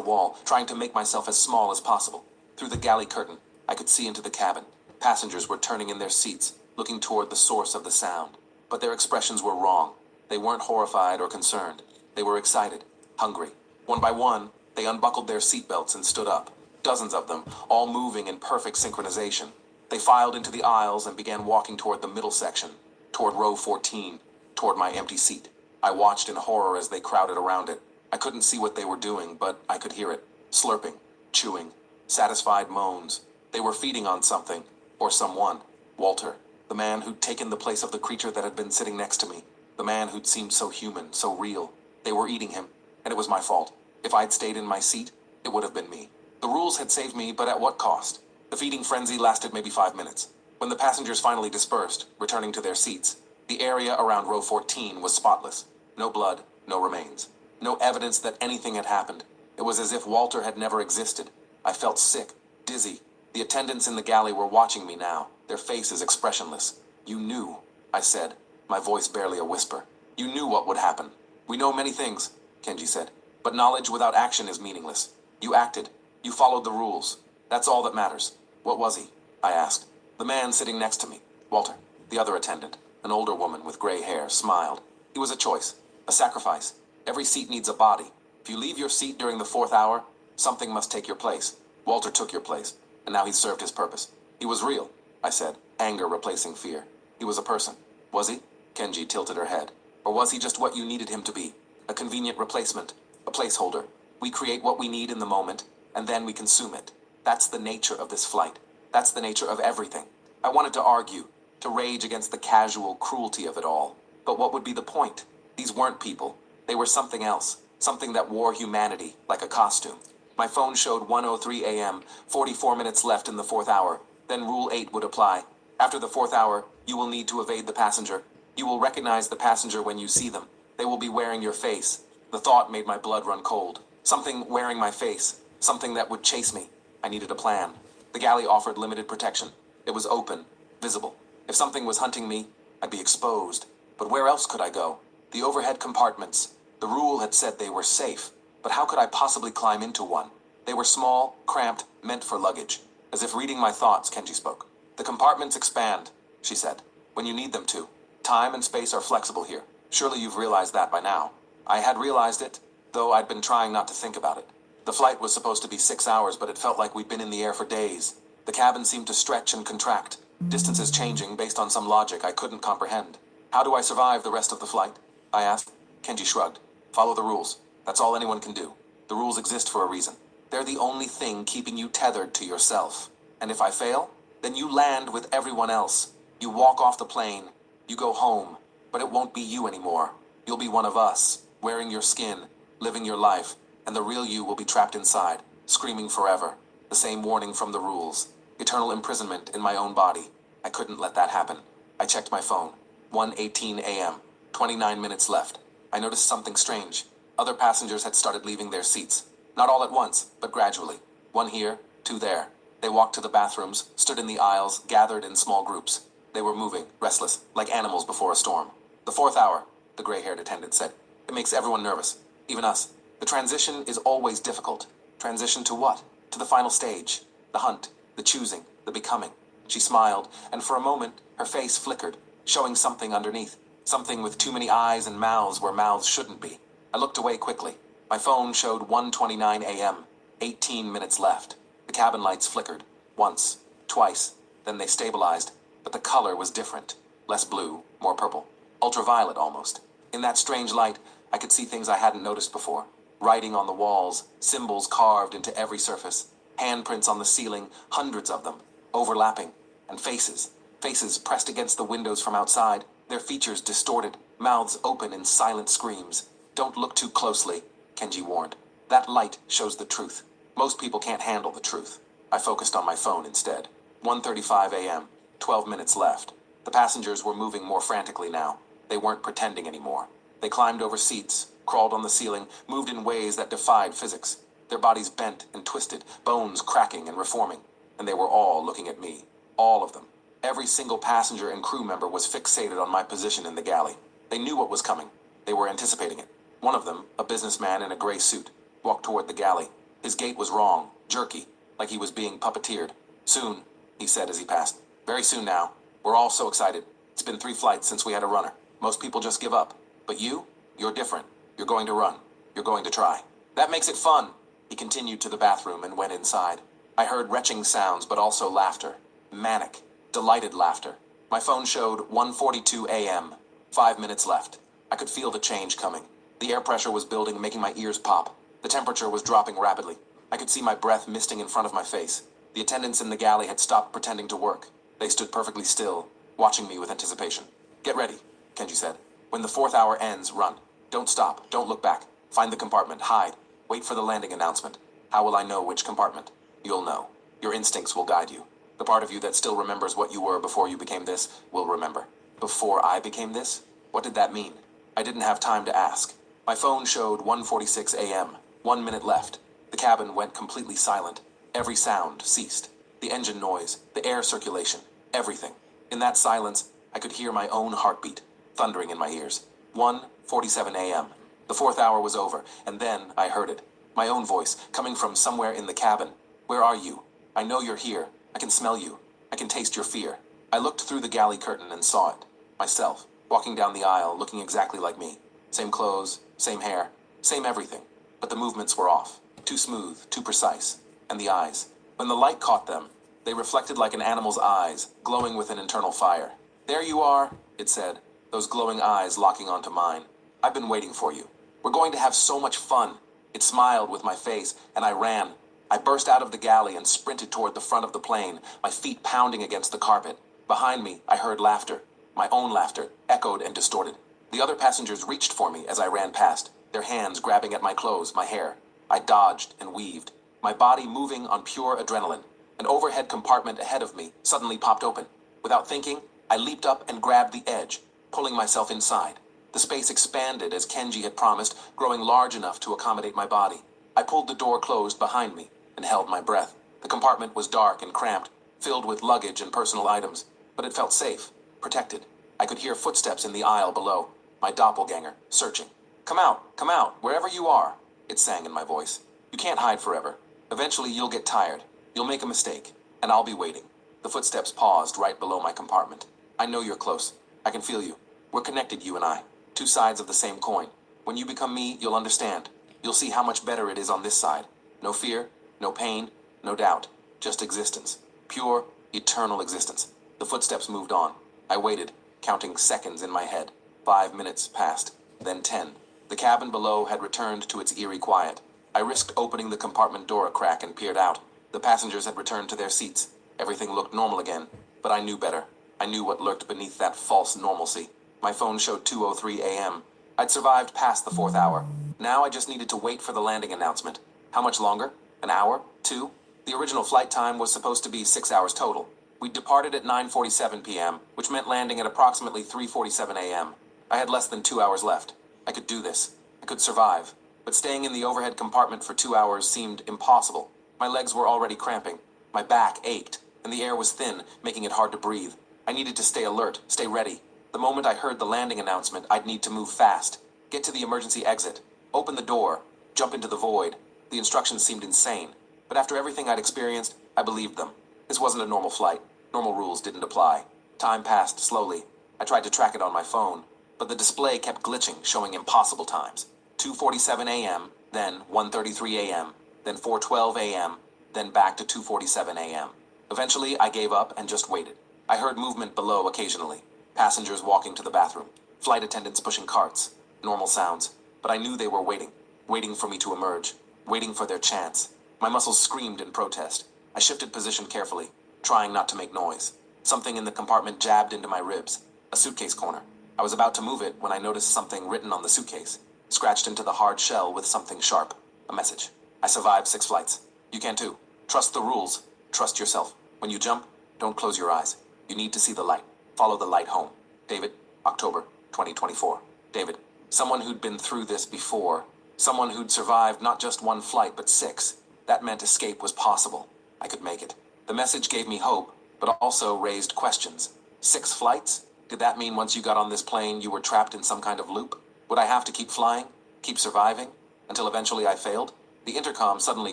wall, trying to make myself as small as possible. Through the galley curtain, I could see into the cabin. Passengers were turning in their seats, looking toward the source of the sound. But their expressions were wrong. They weren't horrified or concerned. They were excited, hungry. One by one, they unbuckled their seatbelts and stood up. Dozens of them, all moving in perfect synchronization. They filed into the aisles and began walking toward the middle section, toward row 14, toward my empty seat. I watched in horror as they crowded around it. I couldn't see what they were doing, but I could hear it. Slurping, chewing, satisfied moans. They were feeding on something, or someone. Walter, the man who'd taken the place of the creature that had been sitting next to me. The man who'd seemed so human, so real. They were eating him, and it was my fault. If I'd stayed in my seat, it would have been me. The rules had saved me, but at what cost? The feeding frenzy lasted maybe 5 minutes. When the passengers finally dispersed, returning to their seats, the area around row 14 was spotless. No blood, no remains. No evidence that anything had happened. It was as if Walter had never existed. I felt sick, dizzy. The attendants in the galley were watching me now, their faces expressionless. "You knew," I said, my voice barely a whisper. "You knew what would happen." "We know many things," Kenji said, "but knowledge without action is meaningless. You acted. You followed the rules. That's all that matters." "What was he?" I asked. The man sitting next to me, Walter, the other attendant, an older woman with gray hair, smiled. "He was a choice, a sacrifice. Every seat needs a body. If you leave your seat during the 4th hour, something must take your place. Walter took your place, and now he's served his purpose. He was real," I said, anger replacing fear. "He was a person." "Was he?" Kenji tilted her head. "Or was he just what you needed him to be? A convenient replacement, a placeholder. We create what we need in the moment, and then we consume it. That's the nature of this flight. That's the nature of everything." I wanted to argue, to rage against the casual cruelty of it all. But what would be the point? These weren't people. They were something else, something that wore humanity, like a costume. My phone showed 1:03 a.m., 44 minutes left in the 4th hour. Then Rule 8 would apply. After the 4th hour, you will need to evade the passenger. You will recognize the passenger when you see them. They will be wearing your face. The thought made my blood run cold. Something wearing my face. Something that would chase me. I needed a plan. The galley offered limited protection. It was open, visible. If something was hunting me, I'd be exposed. But where else could I go? The overhead compartments. The rule had said they were safe. But how could I possibly climb into one? They were small, cramped, meant for luggage. As if reading my thoughts, Kenji spoke. "The compartments expand," she said, "when you need them to. Time and space are flexible here. Surely you've realized that by now." I had realized it, though I'd been trying not to think about it. The flight was supposed to be 6 hours, but it felt like we'd been in the air for days. The cabin seemed to stretch and contract, distances changing based on some logic I couldn't comprehend. How do I survive the rest of the flight? I asked. Kenji shrugged. Follow the rules. That's all anyone can do. The rules exist for a reason. They're the only thing keeping you tethered to yourself. And if I fail, then you land with everyone else. You walk off the plane. You go home. But it won't be you anymore. You'll be one of us, wearing your skin, living your life, and the real you will be trapped inside, screaming forever. The same warning from the rules. Eternal imprisonment in my own body. I couldn't let that happen. I checked my phone. 1:18 a.m. 29 minutes left. I noticed something strange. Other passengers had started leaving their seats. Not all at once, but gradually. One here, two there. They walked to the bathrooms, stood in the aisles, gathered in small groups. They were moving, restless, like animals before a storm. The 4th hour, the gray-haired attendant said. It makes everyone nervous, even us. The transition is always difficult. Transition to what? To the final stage. The hunt, the choosing, the becoming. She smiled, and for a moment, her face flickered, showing something underneath. Something with too many eyes and mouths where mouths shouldn't be. I looked away quickly. My phone showed 1:29 a.m., 18 minutes left. The cabin lights flickered. Once, twice, then they stabilized. But the color was different. Less blue, more purple. Ultraviolet almost. In that strange light, I could see things I hadn't noticed before. Writing on the walls, symbols carved into every surface. Handprints on the ceiling, hundreds of them, overlapping. And faces. Faces pressed against the windows from outside, their features distorted, mouths open in silent screams. Don't look too closely, Kenji warned. That light shows the truth. Most people can't handle the truth. I focused on my phone instead. 1:35 a.m., 12 minutes left. The passengers were moving more frantically now. They weren't pretending anymore. They climbed over seats, crawled on the ceiling, moved in ways that defied physics. Their bodies bent and twisted, bones cracking and reforming. And they were all looking at me. All of them. Every single passenger and crew member was fixated on my position in the galley. They knew what was coming. They were anticipating it. One of them, a businessman in a gray suit, walked toward the galley. His gait was wrong, jerky, like he was being puppeteered. Soon, he said as he passed. Very soon now. We're all so excited. It's been 3 flights since we had a runner. Most people just give up. But you're different. You're going to run. You're going to try. That makes it fun. He continued to the bathroom and went inside. I heard retching sounds, but also laughter. Manic, delighted laughter. My phone showed 1:42 a.m., 5 minutes left. I could feel the change coming. The air pressure was building, making my ears pop. The temperature was dropping rapidly. I could see my breath misting in front of my face. The attendants in the galley had stopped pretending to work. They stood perfectly still, watching me with anticipation. Get ready, Kenji said. When the 4th hour ends, run. Don't stop. Don't look back. Find the compartment. Hide. Wait for the landing announcement. How will I know which compartment? You'll know. Your instincts will guide you. The part of you that still remembers what you were before you became this will remember. Before I became this? What did that mean? I didn't have time to ask. My phone showed 1:46 a.m., 1 minute left. The cabin went completely silent. Every sound ceased. The engine noise, the air circulation, everything. In that silence, I could hear my own heartbeat, thundering in my ears. 1:47 a.m. The 4th hour was over, and then I heard it. My own voice, coming from somewhere in the cabin. Where are you? I know you're here. I can smell you. I can taste your fear. I looked through the galley curtain and saw it. Myself, walking down the aisle, looking exactly like me. Same clothes, same hair, same everything. But the movements were off. Too smooth, too precise. And the eyes. When the light caught them, they reflected like an animal's eyes, glowing with an internal fire. There you are, it said, those glowing eyes locking onto mine. I've been waiting for you. We're going to have so much fun. It smiled with my face, and I ran. I burst out of the galley and sprinted toward the front of the plane, my feet pounding against the carpet. Behind me, I heard laughter. My own laughter, echoed and distorted. The other passengers reached for me as I ran past, their hands grabbing at my clothes, my hair. I dodged and weaved, my body moving on pure adrenaline. An overhead compartment ahead of me suddenly popped open. Without thinking, I leaped up and grabbed the edge, pulling myself inside. The space expanded as Kenji had promised, growing large enough to accommodate my body. I pulled the door closed behind me and held my breath. The compartment was dark and cramped, filled with luggage and personal items, but it felt safe, protected. I could hear footsteps in the aisle below, my doppelganger, searching. Come out, wherever you are, it sang in my voice. You can't hide forever. Eventually you'll get tired. You'll make a mistake, and I'll be waiting. The footsteps paused right below my compartment. I know you're close. I can feel you. We're connected, you and I. Two sides of the same coin. When you become me, you'll understand. You'll see how much better it is on this side. No fear, no pain, no doubt. Just existence. Pure, eternal existence. The footsteps moved on. I waited, counting seconds in my head. 5 minutes passed, then 10. The cabin below had returned to its eerie quiet. I risked opening the compartment door a crack and peered out. The passengers had returned to their seats. Everything looked normal again, but I knew better. I knew what lurked beneath that false normalcy. My phone showed 2:03 a.m. I'd survived past the 4th hour. Now I just needed to wait for the landing announcement. How much longer? An hour? 2? The original flight time was supposed to be 6 hours total. We departed at 9:47 p.m., which meant landing at approximately 3:47 a.m. I had less than 2 hours left. I could do this. I could survive. But staying in the overhead compartment for 2 hours seemed impossible. My legs were already cramping. My back ached, and the air was thin, making it hard to breathe. I needed to stay alert, stay ready. The moment I heard the landing announcement, I'd need to move fast. Get to the emergency exit. Open the door. Jump into the void. The instructions seemed insane. But after everything I'd experienced, I believed them. This wasn't a normal flight. Normal rules didn't apply. Time passed slowly. I tried to track it on my phone, but the display kept glitching, showing impossible times. 2:47 a.m., then 1:33 a.m., then 4:12 a.m., then back to 2:47 a.m. Eventually, I gave up and just waited. I heard movement below occasionally. Passengers walking to the bathroom. Flight attendants pushing carts. Normal sounds. But I knew they were waiting. Waiting for me to emerge. Waiting for their chance. My muscles screamed in protest. I shifted position carefully, trying not to make noise. Something in the compartment jabbed into my ribs. A suitcase corner. I was about to move it when I noticed something written on the suitcase. Scratched into the hard shell with something sharp. A message. I survived 6 flights. You can too. Trust the rules. Trust yourself. When you jump, don't close your eyes. You need to see the light. Follow the light home. David, October 2024. David, someone who'd been through this before. Someone who'd survived not just 1 flight, but 6. That meant escape was possible. I could make it. The message gave me hope, but also raised questions. 6 flights? Did that mean once you got on this plane, you were trapped in some kind of loop? Would I have to keep flying? Keep surviving? Until eventually I failed? The intercom suddenly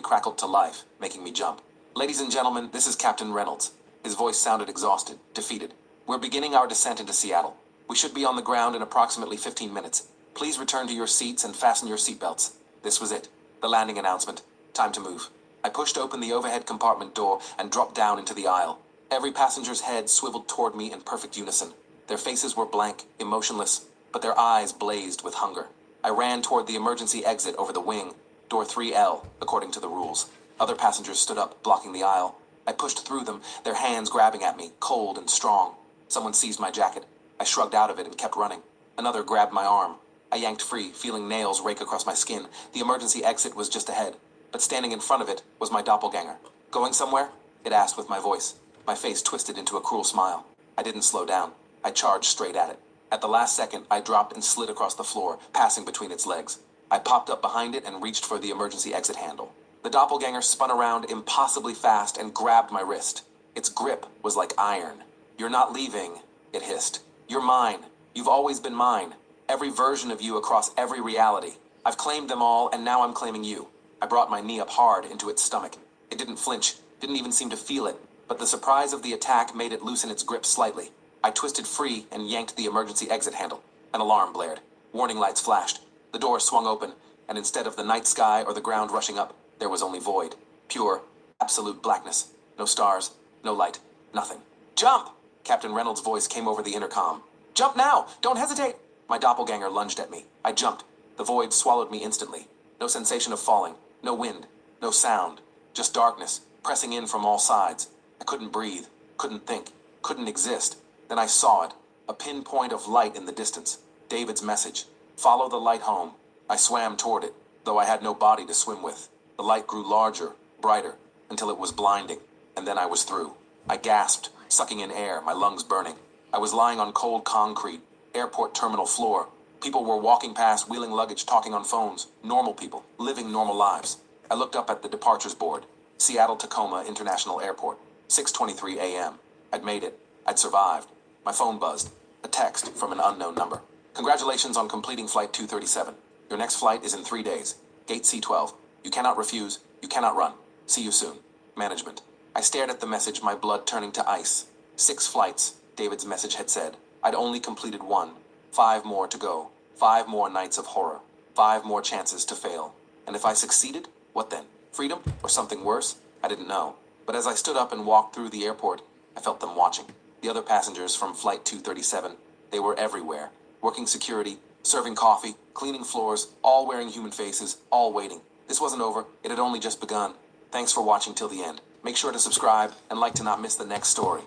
crackled to life, making me jump. Ladies and gentlemen, this is Captain Reynolds. His voice sounded exhausted, defeated. We're beginning our descent into Seattle. We should be on the ground in approximately 15 minutes. Please return to your seats and fasten your seatbelts. This was it. The landing announcement. Time to move. I pushed open the overhead compartment door and dropped down into the aisle. Every passenger's head swiveled toward me in perfect unison. Their faces were blank, emotionless, but their eyes blazed with hunger. I ran toward the emergency exit over the wing, door 3L, according to the rules. Other passengers stood up, blocking the aisle. I pushed through them, their hands grabbing at me, cold and strong. Someone seized my jacket. I shrugged out of it and kept running. Another grabbed my arm. I yanked free, feeling nails rake across my skin. The emergency exit was just ahead, but standing in front of it was my doppelganger. Going somewhere? It asked with my voice. My face twisted into a cruel smile. I didn't slow down. I charged straight at it. At the last second, I dropped and slid across the floor, passing between its legs. I popped up behind it and reached for the emergency exit handle. The doppelganger spun around impossibly fast and grabbed my wrist. Its grip was like iron. You're not leaving, it hissed. You're mine. You've always been mine. Every version of you across every reality. I've claimed them all, and now I'm claiming you. I brought my knee up hard into its stomach. It didn't flinch, didn't even seem to feel it, but the surprise of the attack made it loosen its grip slightly. I twisted free and yanked the emergency exit handle. An alarm blared. Warning lights flashed. The door swung open, and instead of the night sky or the ground rushing up, there was only void. Pure, absolute blackness. No stars, no light, nothing. Jump! Captain Reynolds' voice came over the intercom. Jump now! Don't hesitate! My doppelganger lunged at me. I jumped. The void swallowed me instantly. No sensation of falling, no wind, no sound. Just darkness, pressing in from all sides. I couldn't breathe, couldn't think, couldn't exist. Then I saw it, a pinpoint of light in the distance. David's message. Follow the light home. I swam toward it, though I had no body to swim with. The light grew larger, brighter, until it was blinding, and then I was through. I gasped, sucking in air, my lungs burning. I was lying on cold concrete, airport terminal floor. People were walking past, wheeling luggage, talking on phones. Normal people, living normal lives. I looked up at the departures board. Seattle-Tacoma International Airport, 6:23 a.m. I'd made it. I'd survived. My phone buzzed. A text from an unknown number. Congratulations on completing Flight 237. Your next flight is in 3 days. Gate C12. You cannot refuse. You cannot run. See you soon. Management. I stared at the message, my blood turning to ice. 6 flights, David's message had said. I'd only completed 1. 5 more to go. 5 more nights of horror. 5 more chances to fail. And if I succeeded, what then? Freedom? Or something worse? I didn't know. But as I stood up and walked through the airport, I felt them watching. The other passengers from Flight 237, they were everywhere. Working security, serving coffee, cleaning floors, all wearing human faces, all waiting. This wasn't over, it had only just begun. Thanks for watching till the end. Make sure to subscribe and like to not miss the next story.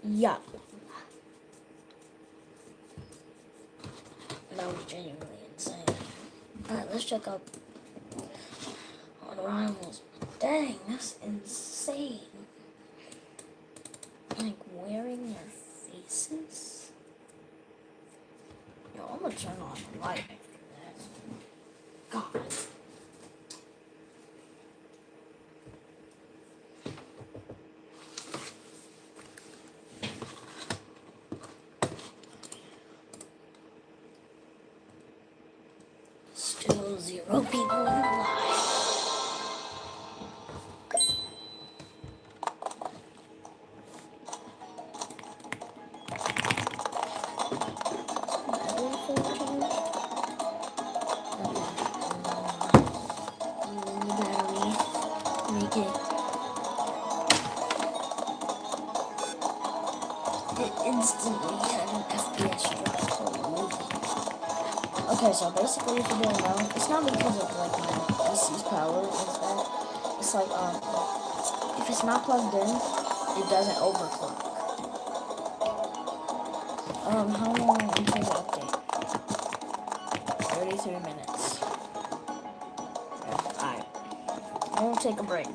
Yup. That was genuinely insane. Alright, let's check out on rivals. Dang, that's insane. Like wearing their faces? Yo, I'm gonna turn on the light after that. God. Still 0 people alive. It instantly had an FPS drop. Holy. Okay, so basically, if you didn't know, it's not because of like my PC's power. It's like if it's not plugged in, it doesn't overclock. How long until the update? 33 minutes. Alright. I'm gonna take a break.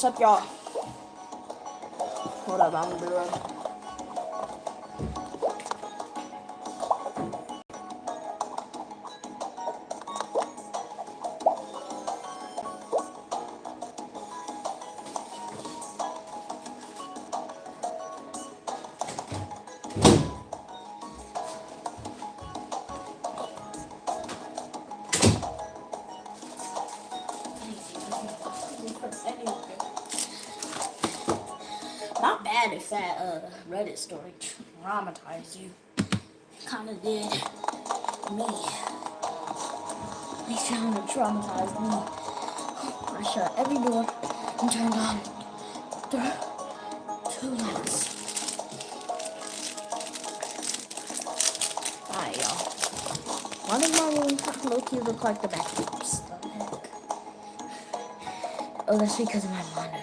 What's up, y'all? Hold up, I'm gonna be right back. Not bad if that Reddit story traumatized you. Kinda did me. They found it traumatized me. I shut every door and turned on two lights. Alright, y'all. Why does my room low-key look like the bathrooms? The heck? Oh, that's because of my monitor.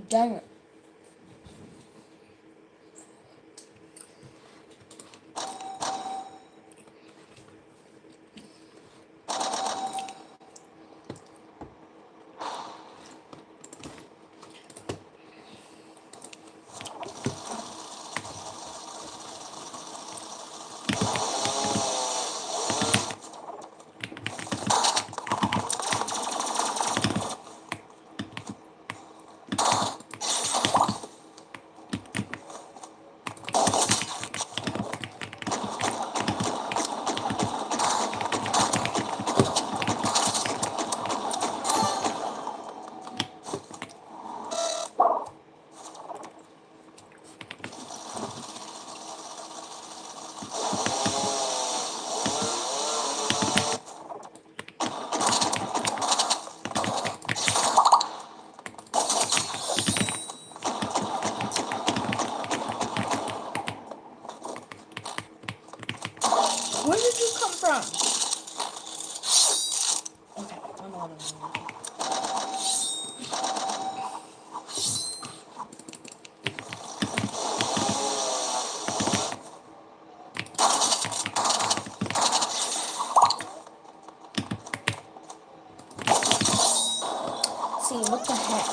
Dang it. Where did you come from? Okay, I know what I'm doing. See, what the heck?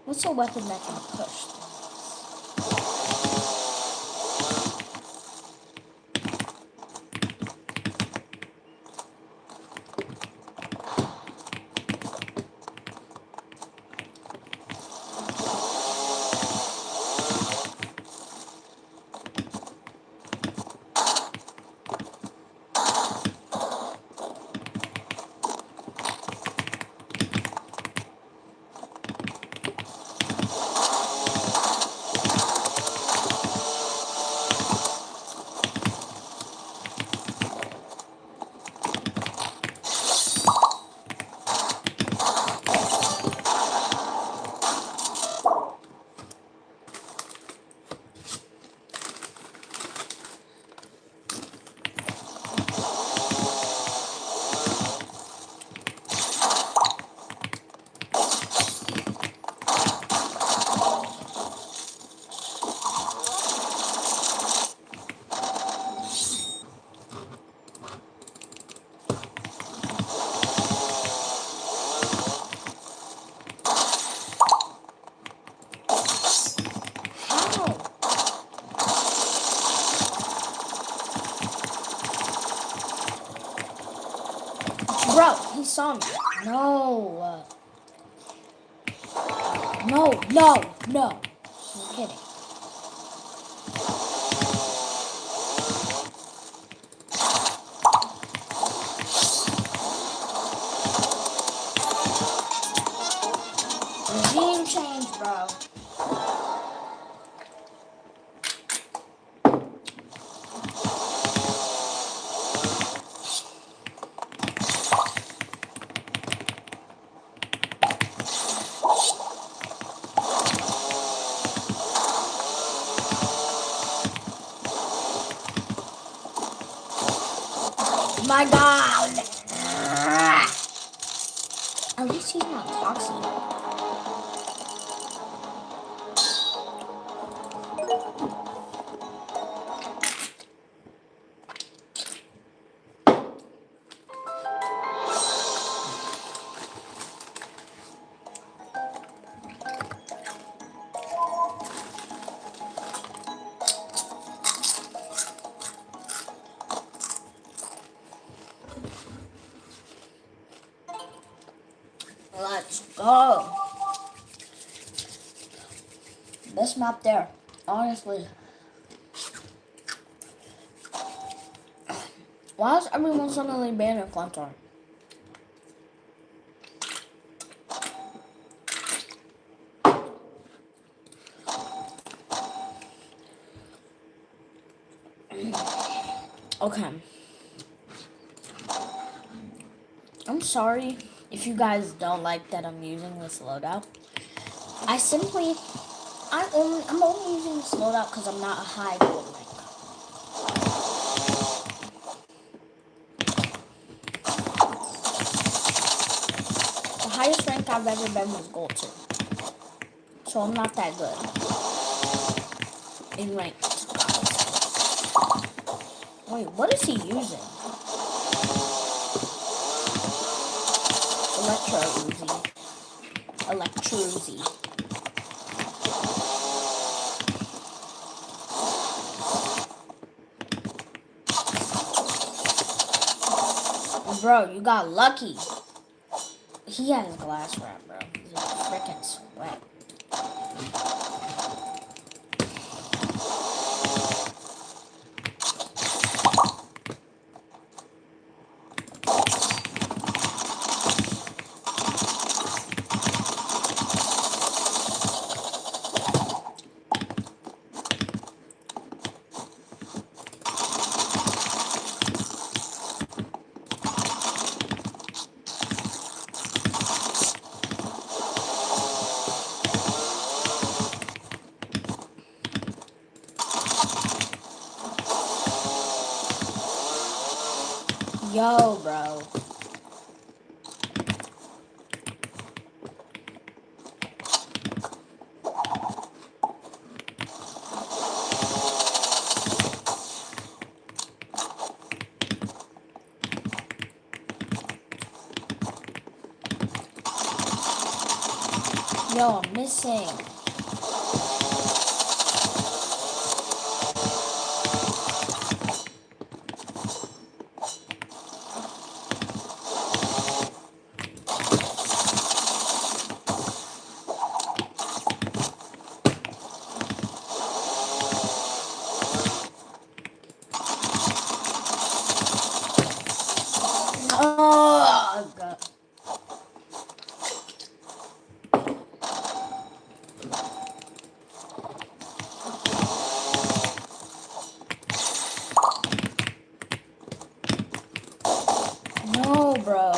What's a weapon that can push? Bro, he saw me. No. No, no, no. I'm kidding. Regime change, bro. My God. At least he's not toxic. Let's go. Best map there, honestly. Why is everyone suddenly banning Clentor? Okay. I'm sorry if you guys don't like that I'm using this loadout. I'm only using this loadout because I'm not a high gold rank. The highest rank I've ever been was gold 2. So I'm not that good in ranked. Wait, what is he using? Electro Uzi. Bro, you got lucky. He has glass wrap, bro. He's a freaking sweat. Yo, bro. Yo, I'm missing. Oh, God. No, bro.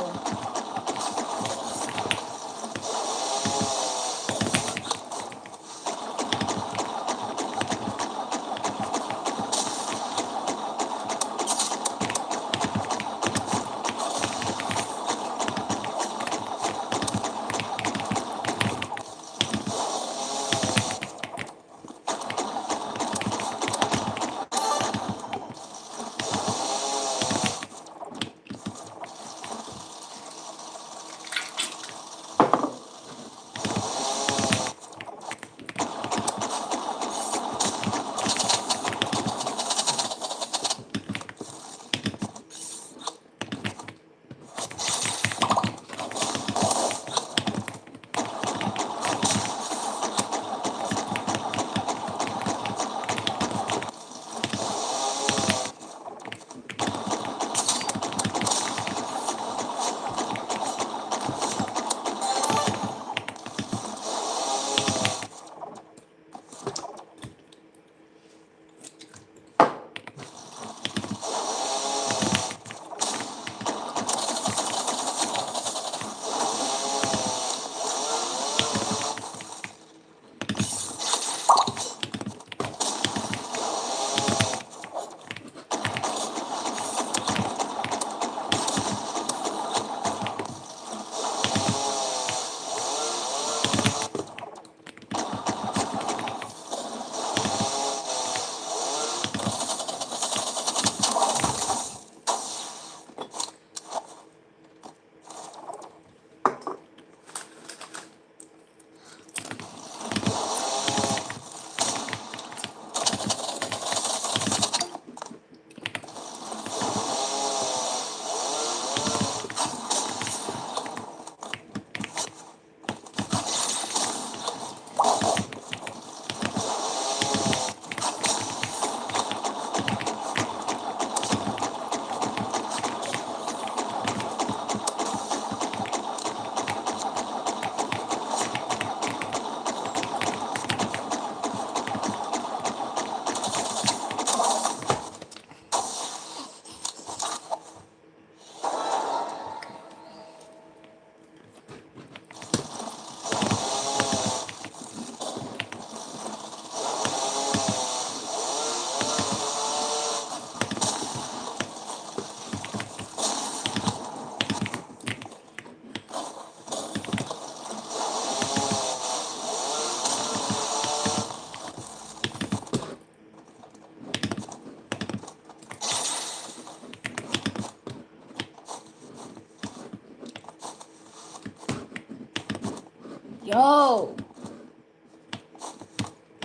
Yo!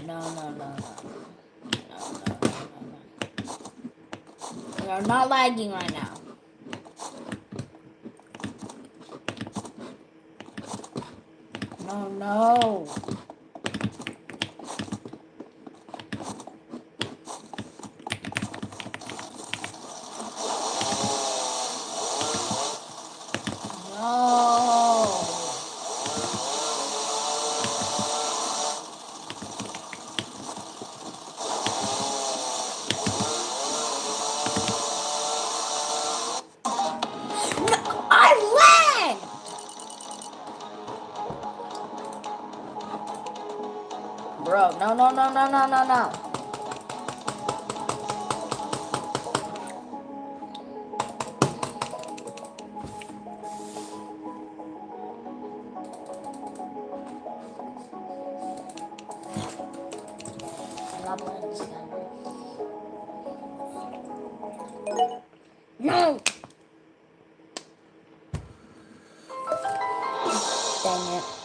No. We are not lagging right now. No. I lagged! Bro, no. I'm not playing this game. No! Dang it.